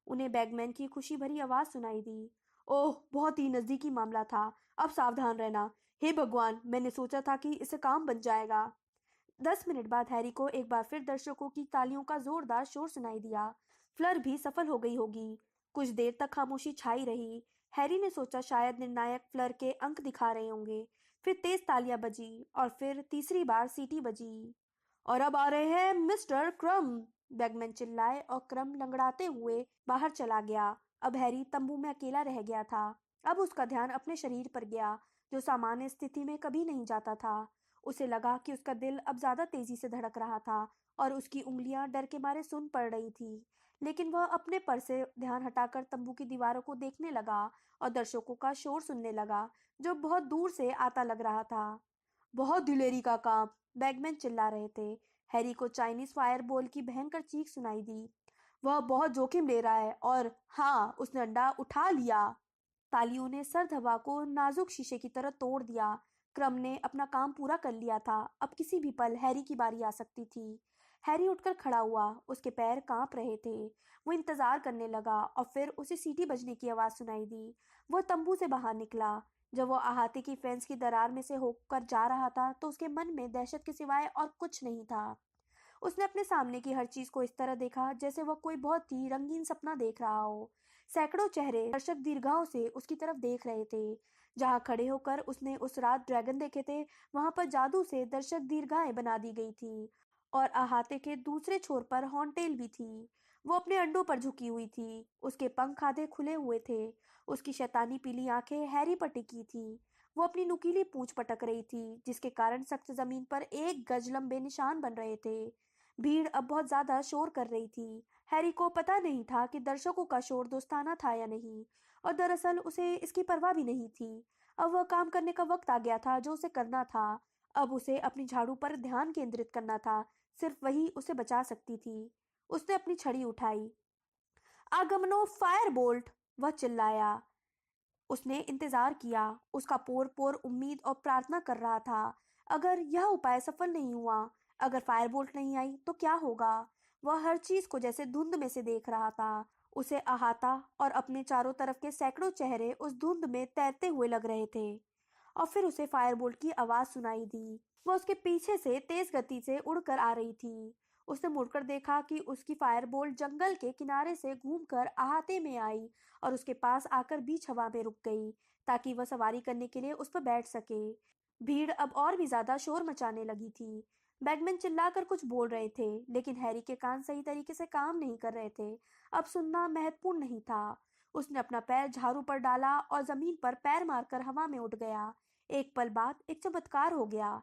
उन्हें बैगमैन की खुशी भरी आवाज सुनाई दी। ओह, बहुत ही नजदीकी मामला था। अब सावधान रहना। हे भगवान, मैंने सोचा था कि इससे काम बन जाएगा। 10 मिनट बाद हैरी को एक बार फिर दर्शकों की तालियों का जोरदार शोर सुनाई दिया। फ्लर भी सफल हो गई होगी। कुछ देर तक खामोशी छाई रही। हैरी ने सोचा शायद निर्णायक फ्लर के अंक दिखा रहे होंगे। फिर तेज तालियां बजी और फिर तीसरी बार सीटी बजी। और अब आ रहे हैं मिस्टर क्रम, बैगमैन चिल्लाए और क्रम लंगड़ाते हुए बाहर चला गया। अब हैरी तंबू में अकेला रह गया था। अब उसका ध्यान अपने शरीर पर गया, जो सामान्य स्थिति में कभी नहीं जाता था। उसे लगा कि उसका दिल अब ज्यादा तेजी से धड़क रहा था और उसकी उंगलियां डर के मारे सुन पड़ रही थी। लेकिन वह अपने पर से ध्यान हटाकर तंबू की दीवारों को देखने लगा और दर्शकों का शोर सुनने लगा, जो बहुत दूर से आता लग रहा था। बहुत दिलेरी का काम, बैगमैन चिल्ला रहे थे। हैरी को चाइनीज फायर बॉल की भयंकर चीख सुनाई दी। वह बहुत जोखिम ले रहा है, और हाँ, उसने अंडा उठा लिया। तालियों ने सर्द हवा को नाजुक शीशे की तरह तोड़ दिया। क्रम ने अपना काम पूरा कर लिया था। अब किसी भी पल हैरी की बारी आ सकती थी। हैरी उठकर खड़ा हुआ। उसके पैर कांप रहे थे। वो इंतजार करने लगा और फिर उसे सीटी बजने की आवाज सुनाई दी। वो तंबू से बाहर निकला। जब वो अहाते की फेंस की दरार में से होकर जा रहा था तो उसके मन में दहशत के सिवाय और कुछ नहीं था। उसने अपने सामने की हर चीज को इस तरह देखा जैसे वह कोई बहुत ही रंगीन सपना देख रहा हो। सैकड़ों चेहरे दर्शक दीर्घाओं से उसकी तरफ देख रहे थे। जहां खड़े होकर उसने उस रात ड्रैगन देखे थे, वहां पर जादू से दर्शक दीर्घाएं बना दी गई थी। और अहाते के दूसरे छोर पर हॉन्टेल भी थी। वो अपने अंडों पर झुकी हुई थी। उसके पंख आधे खुले हुए थे। उसकी शैतानी पीली आंखें हैरी पर टिकी थी। वो अपनी नुकीली पूंछ पटक रही थी, जिसके कारण सख्त जमीन पर 1 गज लंबे निशान बन रहे थे। भीड़ अब बहुत ज्यादा शोर कर रही थी। हैरी को पता नहीं था कि दर्शकों का शोर दोस्ताना था या नहीं। और दरअसल उसे इसकी परवाह भी नहीं थी। अब वह काम करने का वक्त आ गया था जो उसे करना था। अब उसे अपनी झाड़ू पर ध्यान केंद्रित करना था। सिर्फ वही उसे बचा सकती थी। उसने अपनी छड़ी उठाई। आगमनो फायर बोल्ट! वह चिल्लाया। उसने इंतजार किया। उसका पोर पोर उम्मीद और प्रार्थना कर रहा था। अगर यह उपाय सफल नहीं हुआ, अगर फायरबोल्ट नहीं आई तो क्या होगा? वह हर चीज को जैसे धुंध में से देख रहा था। उसे अहाता और अपने चारों तरफ के सैकड़ों चेहरे उस धुंध में तैरते हुए लग रहे थे। और फिर उसे फायरबोल्ट की आवाज सुनाई दी। वह उसके पीछे से तेज गति से उड़कर आ रही थी। उसने मुड़कर देखा कि उसकी फायरबोल्ट जंगल के किनारे से घूमकर अहाते में आई और उसके पास आकर बीच हवा में रुक गई, ताकि वह सवारी करने के लिए उस पर बैठ सके। भीड़ अब और भी ज्यादा शोर मचाने लगी थी। बैगमैन चिल्लाकर कुछ बोल रहे थे, लेकिन हैरी के कान सही तरीके से काम नहीं कर रहे थे। अब सुनना महत्वपूर्ण नहीं था। उसने अपना पैर झाड़ू पर डाला और जमीन पर पैर मारकर हवा में उठ गया। एक पल बाद एक चमत्कार हो गया।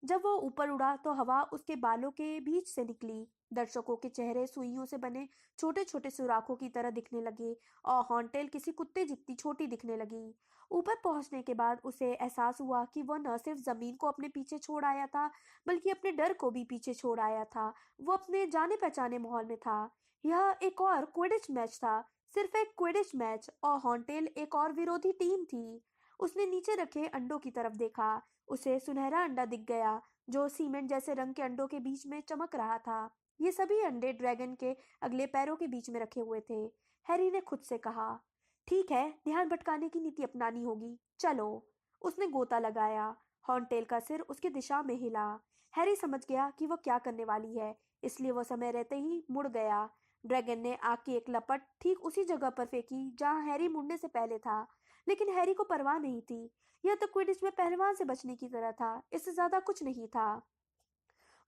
जब वो ऊपर उड़ा तो हवा उसके बालों के बीच से निकली। दर्शकों के चेहरे सुइयों से बने छोटे छोटे सुराखों की तरह दिखने लगे और हॉन्टेल किसी कुत्ते जितनी छोटी दिखने लगी। ऊपर पहुंचने के बाद उसे एहसास हुआ कि वह न सिर्फ जमीन को अपने पीछे छोड़ आया था, बल्कि अपने डर को भी पीछे छोड़ आया था। वो अपने जाने पहचाने माहौल में था। यह एक और क्विडिच मैच था, सिर्फ एक क्विडिच मैच, और हॉन्टेल एक और विरोधी टीम थी। उसने नीचे रखे अंडों की तरफ देखा। उसे सुनहरा अंडा दिख गया जो सीमेंट जैसे रंग के अंडों के बीच में चमक रहा था। ये सभी अंडे ड्रैगन के अगले पैरों के बीच में रखे हुए थे। हैरी ने खुद से कहा, ठीक है, ध्यान भटकाने की नीति अपनानी होगी, चलो। उसने गोता लगाया। हॉर्नटेल का सिर उसकी दिशा में हिला। हैरी समझ गया कि वह क्या करने वाली है, इसलिए वह समय रहते ही मुड़ गया। ड्रैगन ने आग की एक लपट ठीक उसी जगह पर फेंकी जहां हैरी मुड़ने से पहले था। लेकिन हैरी को परवाह नहीं थी। यह तो क्विडिच में पहलवान से बचने की तरह था, इससे ज्यादा कुछ नहीं था।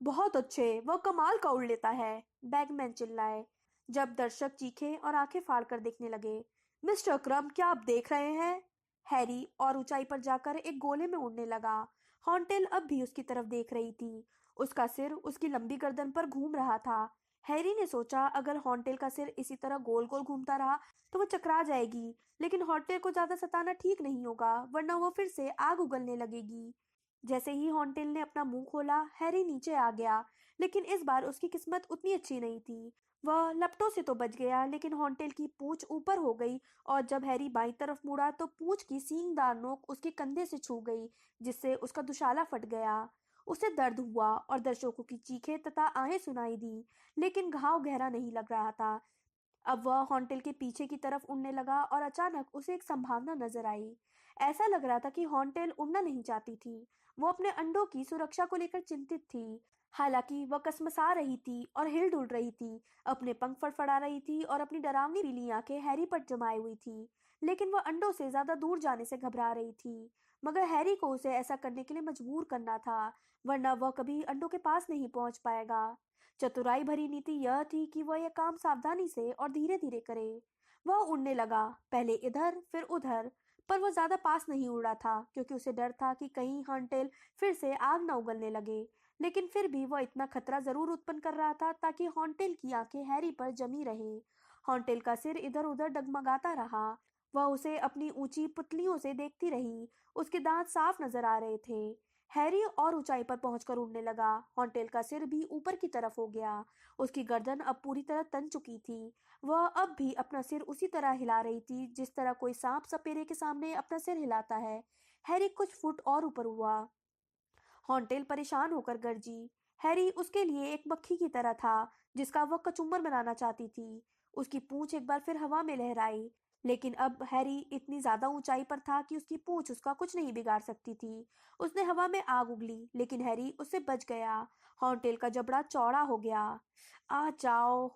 बहुत अच्छे, वह कमाल का उड़ लेता है! बैगमैन चिल्लाए। जब दर्शक चीखे और आंखें फाड़कर देखने लगे। मिस्टर क्रम, क्या आप देख रहे हैं? हैरी और ऊंचाई पर जाकर एक गोले में उड़ने लगा। हॉन्टेल अब भी उसकी तरफ देख रही थी। उसका सिर उसकी लंबी गर्दन पर घूम रहा था। हैरी ने सोचा, अगर हॉन्टेल का सिर इसी तरह गोल गोल घूमता रहा तो वह चकरा जाएगी। लेकिन हॉन्टेल को ज्यादा सताना ठीक नहीं होगा, वरना वो फिर से आग उगलने लगेगी। जैसे ही हॉन्टेल ने अपना मुंह खोला, हैरी नीचे आ गया। लेकिन इस बार उसकी किस्मत उतनी अच्छी नहीं थी। वह लपटों से तो बच गया, लेकिन हॉन्टेल की पूंछ ऊपर हो गई और जब हैरी बाईं तरफ मुड़ा तो पूंछ की सींगदार नोक उसके कंधे से छू गई, जिससे उसका दुशाला फट गया। उसे दर्द हुआ और दर्शकों की चीखें तथा आहें सुनाई दी, लेकिन घाव गहरा नहीं लग रहा था। अब वह हॉन्टेल के पीछे की तरफ उड़ने लगा और अचानक उसे एक संभावना नजर आई। ऐसा लग रहा था कि हॉन्टेल उड़ना नहीं चाहती थी। वो अपने अंडों की सुरक्षा को लेकर चिंतित थी। हालांकि वह कसमसा रही थी और हिल-डुल रही थी, अपने पंख फड़फड़ा रही थी और अपनी डरावनी पीली आंखें हैरी पर जमाई हुई थी। लेकिन वह अंडों से ज्यादा दूर जाने से घबरा रही थी। मगर हैरी को उसे ऐसा करने के लिए मजबूर करना था, वरना वह कभी अंडों के पास नहीं पहुंच पाएगा। चतुराई भरी नीति यह थी कि वह यह काम सावधानी से और धीरे धीरे करे। वह उड़ने लगा, पहले इधर फिर उधर, पर वह ज्यादा पास नहीं उड़ा था, क्योंकि उसे डर था कि कहीं हॉन्टेल फिर से आग न उगलने लगे। लेकिन फिर भी वह इतना खतरा जरूर उत्पन्न कर रहा था ताकि हॉन्टेल की आंखें हैरी पर जमी रहे। हॉन्टेल का सिर इधर उधर डगमगाता रहा। वह उसे अपनी ऊंची पुतलियों से देखती रही। उसके दांत साफ नजर आ रहे थे। हैरी और ऊंचाई पर पहुंचकर उड़ने लगा। हॉन्टेल का सिर भी ऊपर की तरफ हो गया। उसकी गर्दन अब पूरी तरह तन चुकी थी। वह अब भी अपना सिर उसी तरह हिला रही थी जिस तरह कोई सांप सपेरे के सामने अपना सिर हिलाता है। हैरी कुछ फुट और ऊपर हुआ। हॉन्टेल परेशान होकर गरजी। हैरी उसके लिए एक मक्खी की तरह था जिसका वह कचूमर बनाना चाहती थी। उसकी पूंछ एक बार फिर हवा में लहराई, लेकिन अब हैरी इतनी ज्यादा ऊंचाई पर था कि उसकी पूंछ उसका कुछ नहीं बिगाड़ सकती थी। उसने हवा में आग उगली, लेकिन हैरी उससे बच गया। हॉन्टेल का जबड़ा चौड़ा हो गया। आ जाओ!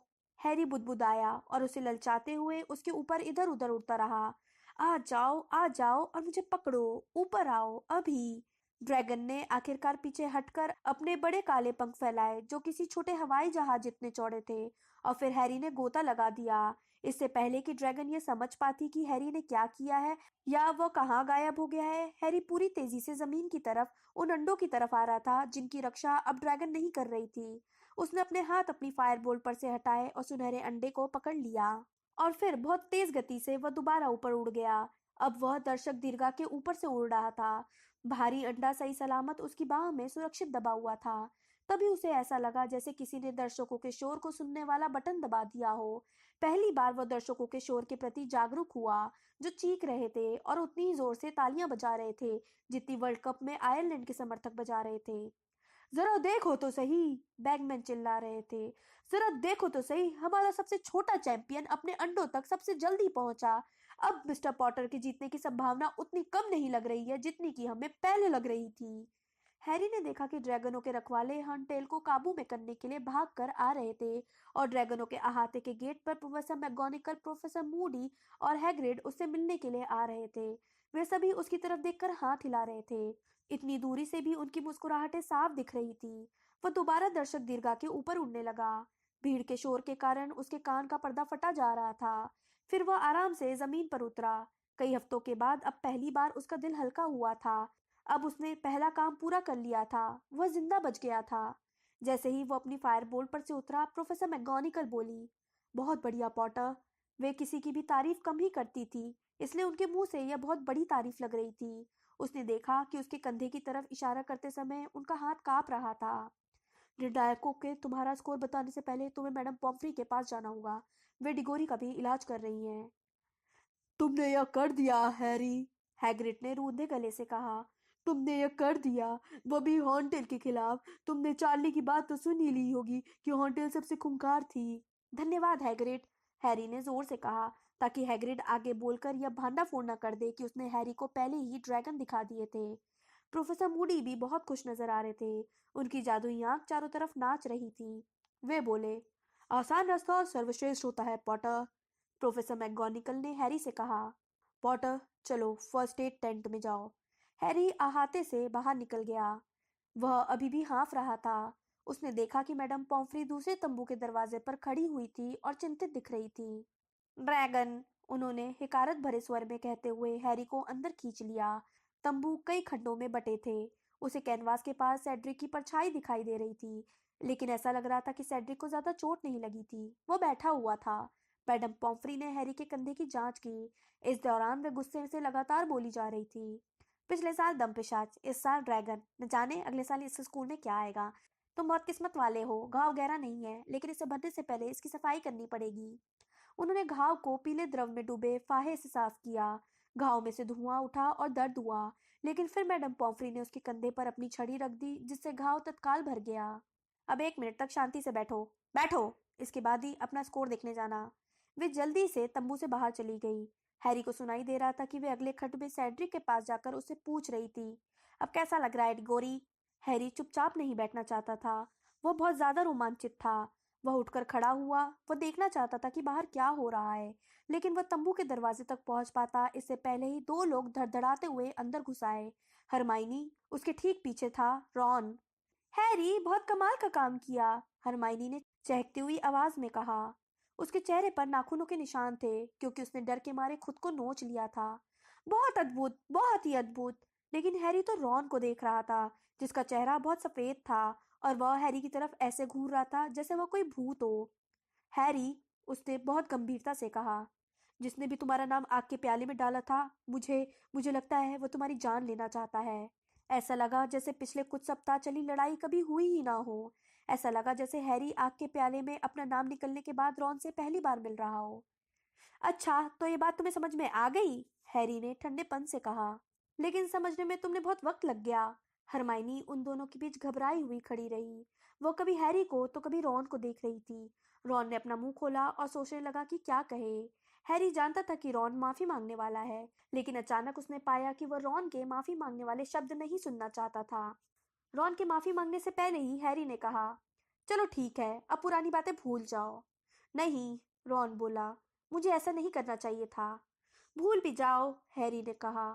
हैरी बुदबुदाया और उसे ललचाते हुए उसके ऊपर इधर उधर उड़ता रहा। आ जाओ और मुझे पकड़ो, ऊपर आओ अभी! ड्रैगन ने आखिरकार पीछे हटकर अपने बड़े काले पंख फैलाए जो किसी छोटे हवाई जहाज जितने चौड़े थे, और फिर हैरी ने गोता लगा दिया। इससे पहले कि ड्रैगन ये समझ पाती कि हैरी ने क्या किया है या वह कहाँ गायब हो गया है, हैरी पूरी तेजी से जमीन की तरफ, उन अंडों की तरफ आ रहा था जिनकी रक्षा अब ड्रैगन नहीं कर रही थी। उसने अपने हाथ अपनी फायर बोल्ट पर से हटाए और सुनहरे अंडे को पकड़ लिया। और फिर बहुत तेज गति से वह दोबारा ऊपर उड़ गया। अब वह दर्शक दीर्घा के ऊपर से उड़ रहा था। भारी अंडा सही सलामत उसकी बाह में सुरक्षित दबा हुआ था। तभी उसे ऐसा लगा जैसे किसी ने दर्शकों के शोर को सुनने वाला बटन दबा दिया हो। पहली बार वह दर्शकों के शोर के प्रति जागरूक हुआ, जो चीख रहे थे और उतनी ही जोर से तालियां बजा रहे थे जितनी वर्ल्ड कप में आयरलैंड के समर्थक बजा रहे थे। जरा देखो तो सही, बैगमैन चिल्ला रहे थे। जरा देखो तो सही, हमारा सबसे छोटा चैंपियन अपने अंडों तक सबसे जल्दी पहुंचा। अब मिस्टर पॉटर के जीतने की संभावना उतनी कम नहीं लग रही है जितनी की हमें पहले लग रही थी। हैरी ने देखा कि ड्रैगनों के रखवाले हंटेल को काबू में करने के लिए भाग कर आ रहे थे और ड्रैगनों के अहाते के गेट पर प्रोफेसर मैगोनिकल, प्रोफेसर मूडी और हैग्रिड उससे मिलने के लिए आ रहे थे। वे सभी उसकी तरफ देखकर हाथ हिला रहे थे। इतनी दूरी से भी उनकी मुस्कुराहटें साफ दिख रही थी। वह दोबारा दर्शक दीर्घा के ऊपर उड़ने लगा। भीड़ के शोर के कारण उसके कान का पर्दा फटा जा रहा था। फिर वह आराम से जमीन पर उतरा। कई हफ्तों के बाद अब पहली बार उसका दिल हल्का हुआ था। अब उसने पहला काम पूरा कर लिया था। वह जिंदा बच गया था। जैसे ही वो अपनी फायर बोल्ट पर से उतरा, प्रोफेसर मैगोनिकल बोली, बहुत बढ़िया पॉटर। वे किसी की भी तारीफ कम ही करती थी, इसलिए उनके मुंह से यह बहुत बड़ी तारीफ लग रही थी। उसने देखा कि उसके कंधे की तरफ इशारा करते समय उनका हाथ कांप रहा था। निर्णायकों के तुम्हारा स्कोर बताने से पहले तुम्हें मैडम पॉम्फ्री के पास जाना होगा। वे डिगोरी का भी इलाज कर रही हैं। तुमने यह कर दिया हैरी, हैग्रिड ने रूंधे गले से कहा। तुमने यह कर दिया, वो भी हॉन्टेल के खिलाफ। तुमने चार्ली की बात तो सुन ही ली होगी कि हॉन्टेल सबसे खूंखार थी। धन्यवाद हैग्रिड, हैरी ने जोर से कहा, ताकि हैग्रिड आगे बोलकर यह भांडा फोड़ न कर दे कि उसने हैरी को पहले ही ड्रैगन दिखा दिए थे। प्रोफेसर मूडी भी बहुत खुश नजर आ रहे थे। उनकी जादुई आंख चारों तरफ नाच रही थी। वे बोले, आसान रास्ता सर्वश्रेष्ठ होता है पॉटर। प्रोफेसर मैगोनिकल ने हैरी से कहा, पॉटर चलो फर्स्ट एड टेंट में जाओ। हैरी अहाते से बाहर निकल गया। वह अभी भी हाँफ रहा था। उसने देखा कि मैडम पॉम्फ्री दूसरे तंबू के दरवाजे पर खड़ी हुई थी और चिंतित दिख रही थी। ड्रैगन, उन्होंने हिकारत भरे स्वर में कहते हुए हैरी को अंदर खींच लिया। तंबू कई खंडों में बटे थे। उसे कैनवास के पास सेड्रिक की परछाई दिखाई दे रही थी, लेकिन ऐसा लग रहा था कि सेड्रिक को ज्यादा चोट नहीं लगी थी। वो बैठा हुआ था। मैडम पॉम्फ्री ने हैरी के कंधे की जांच की। इस दौरान वे गुस्से से लगातार बोली जा रही थी। पिछले साल दम पिशाच, इस साल ड्रैगन, न जाने अगले साल इस स्कूल में क्या आएगा। तुम बहुत किस्मत वाले हो। घाव गहरा नहीं है, लेकिन इसे भरने से पहले इसकी सफाई करनी पड़ेगी। उन्होंने घाव को पीले द्रव में डूबे फाहे से साफ किया। घाव में से धुआं उठा और दर्द हुआ, लेकिन फिर मैडम पॉम्फ्री ने उसके कंधे पर अपनी छड़ी रख दी, जिससे घाव तत्काल भर गया। अब 1 मिनट तक शांति से बैठो। बैठो, इसके बाद ही अपना स्कोर देखने जाना। वे जल्दी से तंबू से बाहर चली गई। हैरी को सुनाई दे रहा था कि वे अगले खड्ड में सेड्रिक के पास जाकर उससे पूछ रही थी, अब कैसा लग रहा है डिगोरी? हैरी चुपचाप नहीं बैठना चाहता था। वह बहुत ज्यादा रोमांचित था। वह उठकर खड़ा हुआ। वह देखना चाहता था कि बाहर क्या हो रहा है, लेकिन वह तंबू के दरवाजे तक पहुंच पाता इससे पहले ही 2 लोग धड़धड़ाते हुए अंदर घुस आए। हरमाइनी, उसके ठीक पीछे था रॉन। हैरी, बहुत कमाल का काम किया, हरमाइनी ने चहकती हुई आवाज में कहा। उसके चेहरे पर नाखूनों के निशान थे, क्योंकि उसने डर के मारे खुद को नोच लिया था। बहुत अद्भुत, बहुत ही अद्भुत। लेकिन हैरी तो रॉन को देख रहा था, जिसका चेहरा बहुत सफेद था और वह हैरी की तरफ ऐसे घूर रहा था जैसे वह कोई भूत हो। हैरी, उसने बहुत गंभीरता से कहा, जिसने भी तुम्हारा नाम आग के प्याले में डाला था, मुझे मुझे लगता है वो तुम्हारी जान लेना चाहता है। ऐसा लगा जैसे पिछले कुछ सप्ताह चली लड़ाई कभी हुई ही ना हो। ऐसा लगा जैसे हैरी आग के प्याले में अपना नाम निकलने के बाद रॉन से पहली बार मिल रहा हो। अच्छा, तो ये बात तुम्हें समझ में आ गई, हैरी ने ठंडेपन से कहा। लेकिन समझने में तुमने बहुत वक्त लग गया। हरमाइनी उन दोनों के बीच घबराई हुई खड़ी रही। वो कभी हैरी को तो कभी रॉन को देख रही थी। रॉन ने अपना मुंह खोला और सोचने लगा कि क्या कहे। हैरी जानता था कि रॉन माफी मांगने वाला है, लेकिन अचानक उसने पाया कि वह रॉन के माफी मांगने वाले शब्द नहीं सुनना चाहता था। रॉन के माफी मांगने से पहले ही हैरी ने कहा, चलो ठीक है, अब पुरानी बातें भूल जाओ। नहीं, रॉन बोला, मुझे ऐसा नहीं करना चाहिए था। भूल भी जाओ, हैरी ने कहा।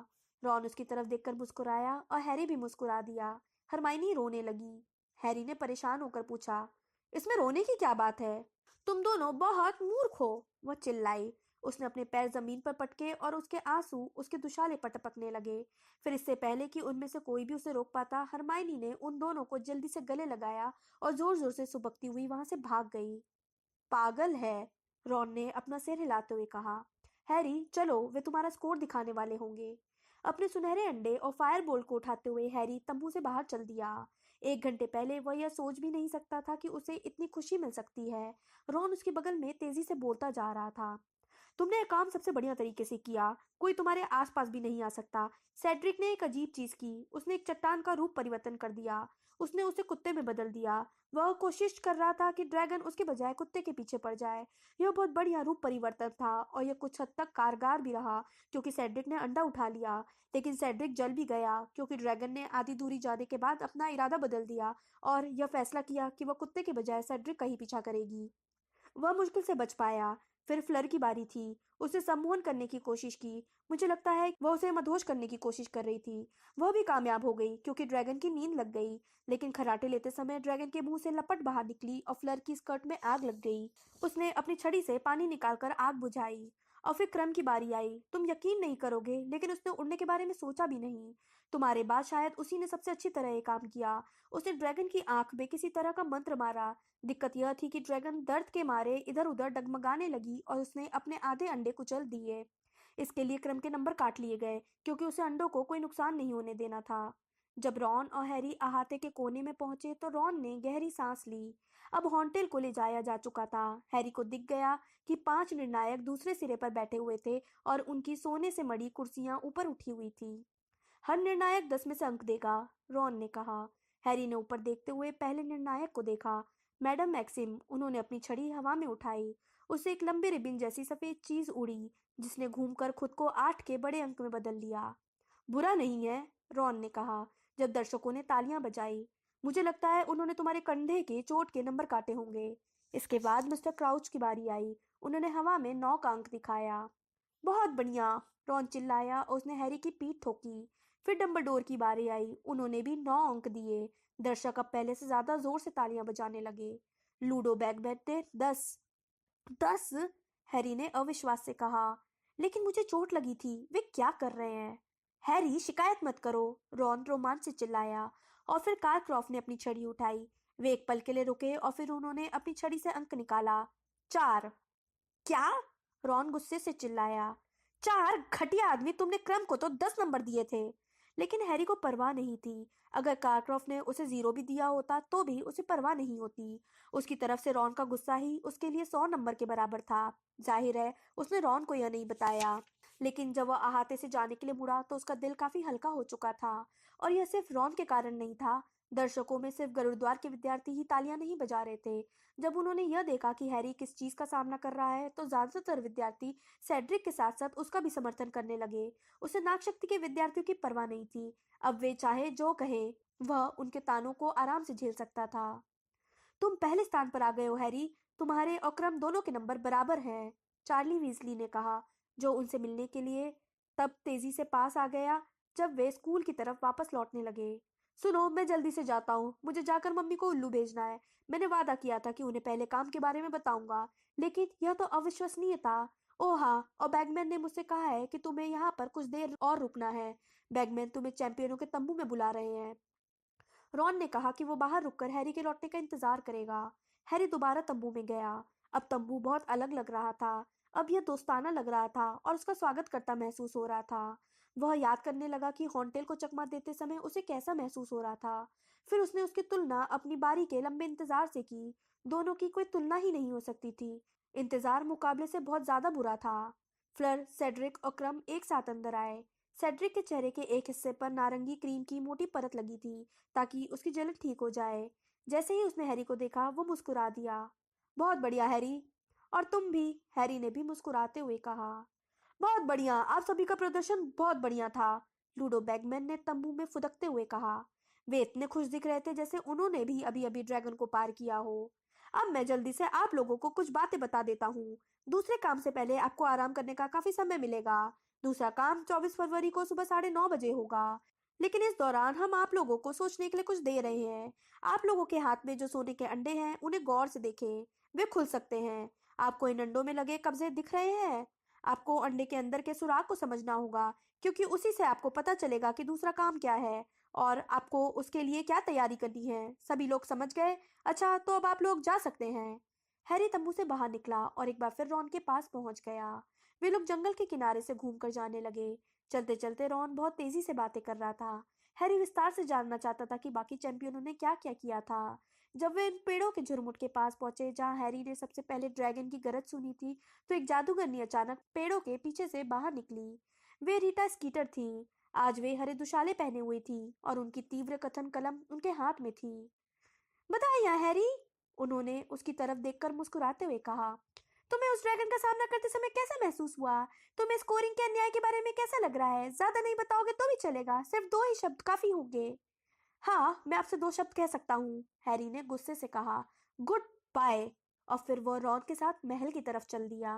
रॉन उसकी तरफ देखकर मुस्कुराया और हैरी भी मुस्कुरा दिया। हरमाइनी रोने लगी। हैरी ने परेशान होकर पूछा, इसमें रोने की क्या बात है? तुम दोनों बहुत मूर्ख हो, वह चिल्लाई। उसने अपने पैर जमीन पर पटके और उसके आंसू उसके दुशाले पर टपकने लगे। फिर इससे पहले कि उनमें से कोई भी उसे रोक पाता, हरमाइनी ने उन दोनों को जल्दी से गले लगाया और जोर जोर से सुबकती हुई वहां से भाग गई। पागल है, रॉन ने अपना सिर हिलाते हुए कहा। हैरी चलो, वे तुम्हारा स्कोर दिखाने वाले होंगे। अपने सुनहरे अंडे और फायर बोल्ट को उठाते हुए हैरी तंबू से बाहर चल दिया। 1 घंटे पहले वह यह सोच भी नहीं सकता था कि उसे इतनी खुशी मिल सकती है। रॉन उसके बगल में तेजी से बोलता जा रहा था। तुमने ये काम सबसे बढ़िया तरीके से किया। कोई तुम्हारे आसपास भी नहीं आ सकता। सेड्रिक ने एक अजीब चीज की। उसने एक चट्टान का रूप परिवर्तन कर दिया। उसने उसे कुत्ते में बदल दिया। वह कोशिश कर रहा था कि ड्रैगन उसके बजाय कुत्ते के पीछे पड़ जाए। यह बहुत बढ़िया रूप परिवर्तन था और यह कुछ हद तक कारगर भी रहा, क्योंकि सेड्रिक ने अंडा उठा लिया। लेकिन सेड्रिक जल भी गया, क्योंकि ड्रैगन ने आधी दूरी जाने के बाद अपना इरादा बदल दिया और यह फैसला किया कि वह कुत्ते के बजाय सेड्रिक का ही पीछा करेगी। वह मुश्किल से बच पाया। फिर फ्लर की बारी थी। उसे सम्मोहन करने की कोशिश की। मुझे लगता है वह उसे मदहोश करने की कोशिश कर रही थी। वह भी कामयाब हो गई, क्योंकि ड्रैगन की नींद लग गई। लेकिन खर्राटे लेते समय ड्रैगन के मुंह से लपट बाहर निकली और फ्लर की स्कर्ट में आग लग गई। उसने अपनी छड़ी से पानी निकालकर आग बुझाई। और फिर क्रम की बारी आई। तुम यकीन नहीं करोगे, लेकिन उसने उड़ने के बारे में सोचा भी नहीं। तुम्हारे बाद शायद उसी ने सबसे अच्छी तरह ये काम किया। उसने ड्रैगन की आंख में किसी तरह का मंत्र मारा। दिक्कत यह थी कि ड्रैगन दर्द के मारे इधर उधर डगमगाने लगी और उसने अपने आधे अंडे कुचल दिए। इसके लिए क्रम के नंबर काट लिए गए, क्योंकि उसे अंडों को कोई नुकसान नहीं होने देना था। जब रॉन और हैरी अहाते के कोने में पहुंचे तो रॉन ने गहरी सांस ली। अब हॉन्टेल को ले जाया जा चुका था। हैरी को दिख गया कि 5 निर्णायक दूसरे सिरे पर बैठे हुए थे और उनकी सोने से मड़ी कुर्सियां ऊपर उठी हुई थी। हर निर्णायक 10 में से अंक देगा, रॉन ने कहा। हैरी ने ऊपर देखते हुए पहले निर्णायक को देखा। Madam Maxim. उन्होंने अपनी छड़ी हवा में उठाई। उसे एक लंबे रिबन जैसी सफेद चीज उड़ी, जिसने घूमकर खुद को 8 के बड़े अंक में बदल लिया। बुरा नहीं है, रॉन ने कहा, जब दर्शकों ने तालियां बजाई। मुझे लगता है उन्होंने तुम्हारे कंधे के चोट के नंबर काटे होंगे। इसके बाद मिस्टर क्राउच की बारी आई। उन्होंने हवा में 9 का अंक दिखाया। बहुत बढ़िया, रॉन चिल्लाया और उसने हैरी की पीठ ठोकी। फिर डंबलडोर की बारी आई। उन्होंने भी 9 अंक दिए। दर्शक अब पहले से ज्यादा जोर से तालियां बजाने लगे। लूडो बैगबैट ने 10। 10? हैरी ने अविश्वास से कहा। लेकिन मुझे चोट लगी थी। वे क्या कर रहे हैं? हैरी शिकायत मत करो, रॉन रोमांच से चिल्लाया। और फिर कारक्रॉफ्ट ने अपनी छड़ी उठाई। वे एक पल के लिए रुके और फिर उन्होंने अपनी छड़ी से अंक निकाला। 4। क्या? रॉन गुस्से से चिल्लाया। 4? घटिया आदमी, तुमने क्रम को तो 10 नंबर दिए थे। लेकिन हैरी को परवाह नहीं थी। अगर कारक्रॉफ्ट ने उसे 0 भी दिया होता तो भी उसे परवाह नहीं होती। उसकी तरफ से रॉन का गुस्सा ही उसके लिए 100 नंबर के बराबर था। जाहिर है उसने रॉन को यह नहीं बताया। लेकिन जब वह अहाते से जाने के लिए मुड़ा तो उसका दिल काफी हल्का हो चुका था। और यह सिर्फ रॉन के कारण नहीं था। दर्शकों में सिर्फ गरुड़द्वार के विद्यार्थी ही तालियां नहीं बजा रहे थे। जब उन्होंने यह देखा कि हैरी किस चीज का सामना कर रहा है तो ज्यादातर विद्यार्थी सेड्रिक के साथ साथ उसका भी समर्थन करने लगे। उसे नागशक्ति के विद्यार्थियों की परवाह नहीं थी। अब वे चाहे जो कहे, वह उनके तानों को आराम से झेल सकता था। तुम पहले स्थान पर आ गए हो हैरी। तुम्हारे और क्रम दोनों के नंबर बराबर हैं, चार्ली वीजली ने कहा, जो उनसे मिलने के लिए तब तेजी से पास आ गया जब वे स्कूल की तरफ वापस लौटने लगे। सुनो, मैं जल्दी से जाता हूँ। मुझे जाकर मम्मी को उल्लू भेजना है। मैंने वादा किया था कि उन्हें पहले काम के बारे में बताऊंगा, लेकिन यह तो अविश्वसनीय था। ओह हाँ, और बैगमैन ने मुझसे कहा है कि तुम्हें यहाँ पर कुछ देर और रुकना है। बैगमैन तुम्हें चैंपियनों के तंबू में बुला रहे हैं। रॉन ने कहा कि वो बाहर रुककर हैरी के लौटने का इंतजार करेगा। हैरी दोबारा तंबू में गया। अब तंबू बहुत अलग लग रहा था। अब यह दोस्ताना लग रहा था और उसका स्वागत करता महसूस हो रहा था। वह याद करने लगा कि हॉन्टेल को चकमा देते समय उसे कैसा महसूस हो रहा था। फिर उसने उसकी तुलना अपनी बारी के लंबे इंतजार से की। दोनों की कोई तुलना ही नहीं हो सकती थी। इंतजार मुकाबले से बहुत ज्यादा बुरा था। फ्लर, सेड्रिक और क्रम एक साथ अंदर आए। सेड्रिक के चेहरे के एक हिस्से पर नारंगी क्रीम की मोटी परत लगी थी, ताकि उसकी जलन ठीक हो जाए। जैसे ही उसने हैरी को देखा वो मुस्कुरा दिया। बहुत बढ़िया हैरी। और तुम भी, हैरी ने भी मुस्कुराते हुए कहा। बहुत बढ़िया, आप सभी का प्रदर्शन बहुत बढ़िया था, लूडो बैगमैन ने तंबू में फुदकते हुए कहा। वे इतने खुश दिख रहे थे जैसे उन्होंने भी अभी अभी ड्रैगन को पार किया हो। अब मैं जल्दी से आप लोगों को कुछ बातें बता देता हूँ। दूसरे काम से पहले आपको आराम करने का काफी समय मिलेगा। दूसरा काम 24 फरवरी को सुबह 9:30 बजे होगा। लेकिन इस दौरान हम आप लोगों को सोचने के लिए कुछ दे रहे हैं। आप लोगों के हाथ में जो सोने के अंडे हैं उन्हें गौर से देखें। वे खुल सकते हैं। आपको इन अंडों में लगे कब्जे दिख रहे हैं? आपको अंडे के अंदर के सुराग को समझना होगा, क्योंकि उसी से आपको पता चलेगा कि दूसरा काम क्या है और आपको उसके लिए क्या तैयारी करनी है। सभी लोग समझ गए? अच्छा, तो अब आप लोग जा सकते हैं। हैरी तंबू से बाहर निकला और एक बार फिर रॉन के पास पहुंच गया। वे लोग जंगल के किनारे से घूमकर जाने लगे। चलते चलते रॉन बहुत तेजी से बातें कर रहा था। हैरी विस्तार से जानना चाहता था कि बाकी चैंपियनों ने क्या क्या किया था। जब वे इन पेड़ों के झुरमुट के पास पहुंचे जहां हैरी ने सबसे पहले ड्रैगन की गरज सुनी थी, तो एक जादूगरनी अचानक पेड़ों के पीछे से बाहर निकली। वे रीटा स्कीटर थी। आज वे हरे दुशाले पहने हुई थी और उनकी तीव्र कथन कलम उनके हाथ में थी। बताइए हैरी, उन्होंने उसकी तरफ देखकर मुस्कुराते हुए कहा। तुम्हें उस ड्रैगन का सामना करते समय कैसा महसूस हुआ? तुम्हें स्कोरिंग के अन्याय के बारे में कैसा लग रहा है? ज्यादा नहीं बताओगे तो भी चलेगा, सिर्फ 2 ही शब्द काफी होंगे। हाँ, मैं आपसे 2 शब्द कह सकता हूँ, हैरी ने गुस्से से कहा। Goodbye. और फिर वो रॉन के साथ महल की तरफ चल दिया।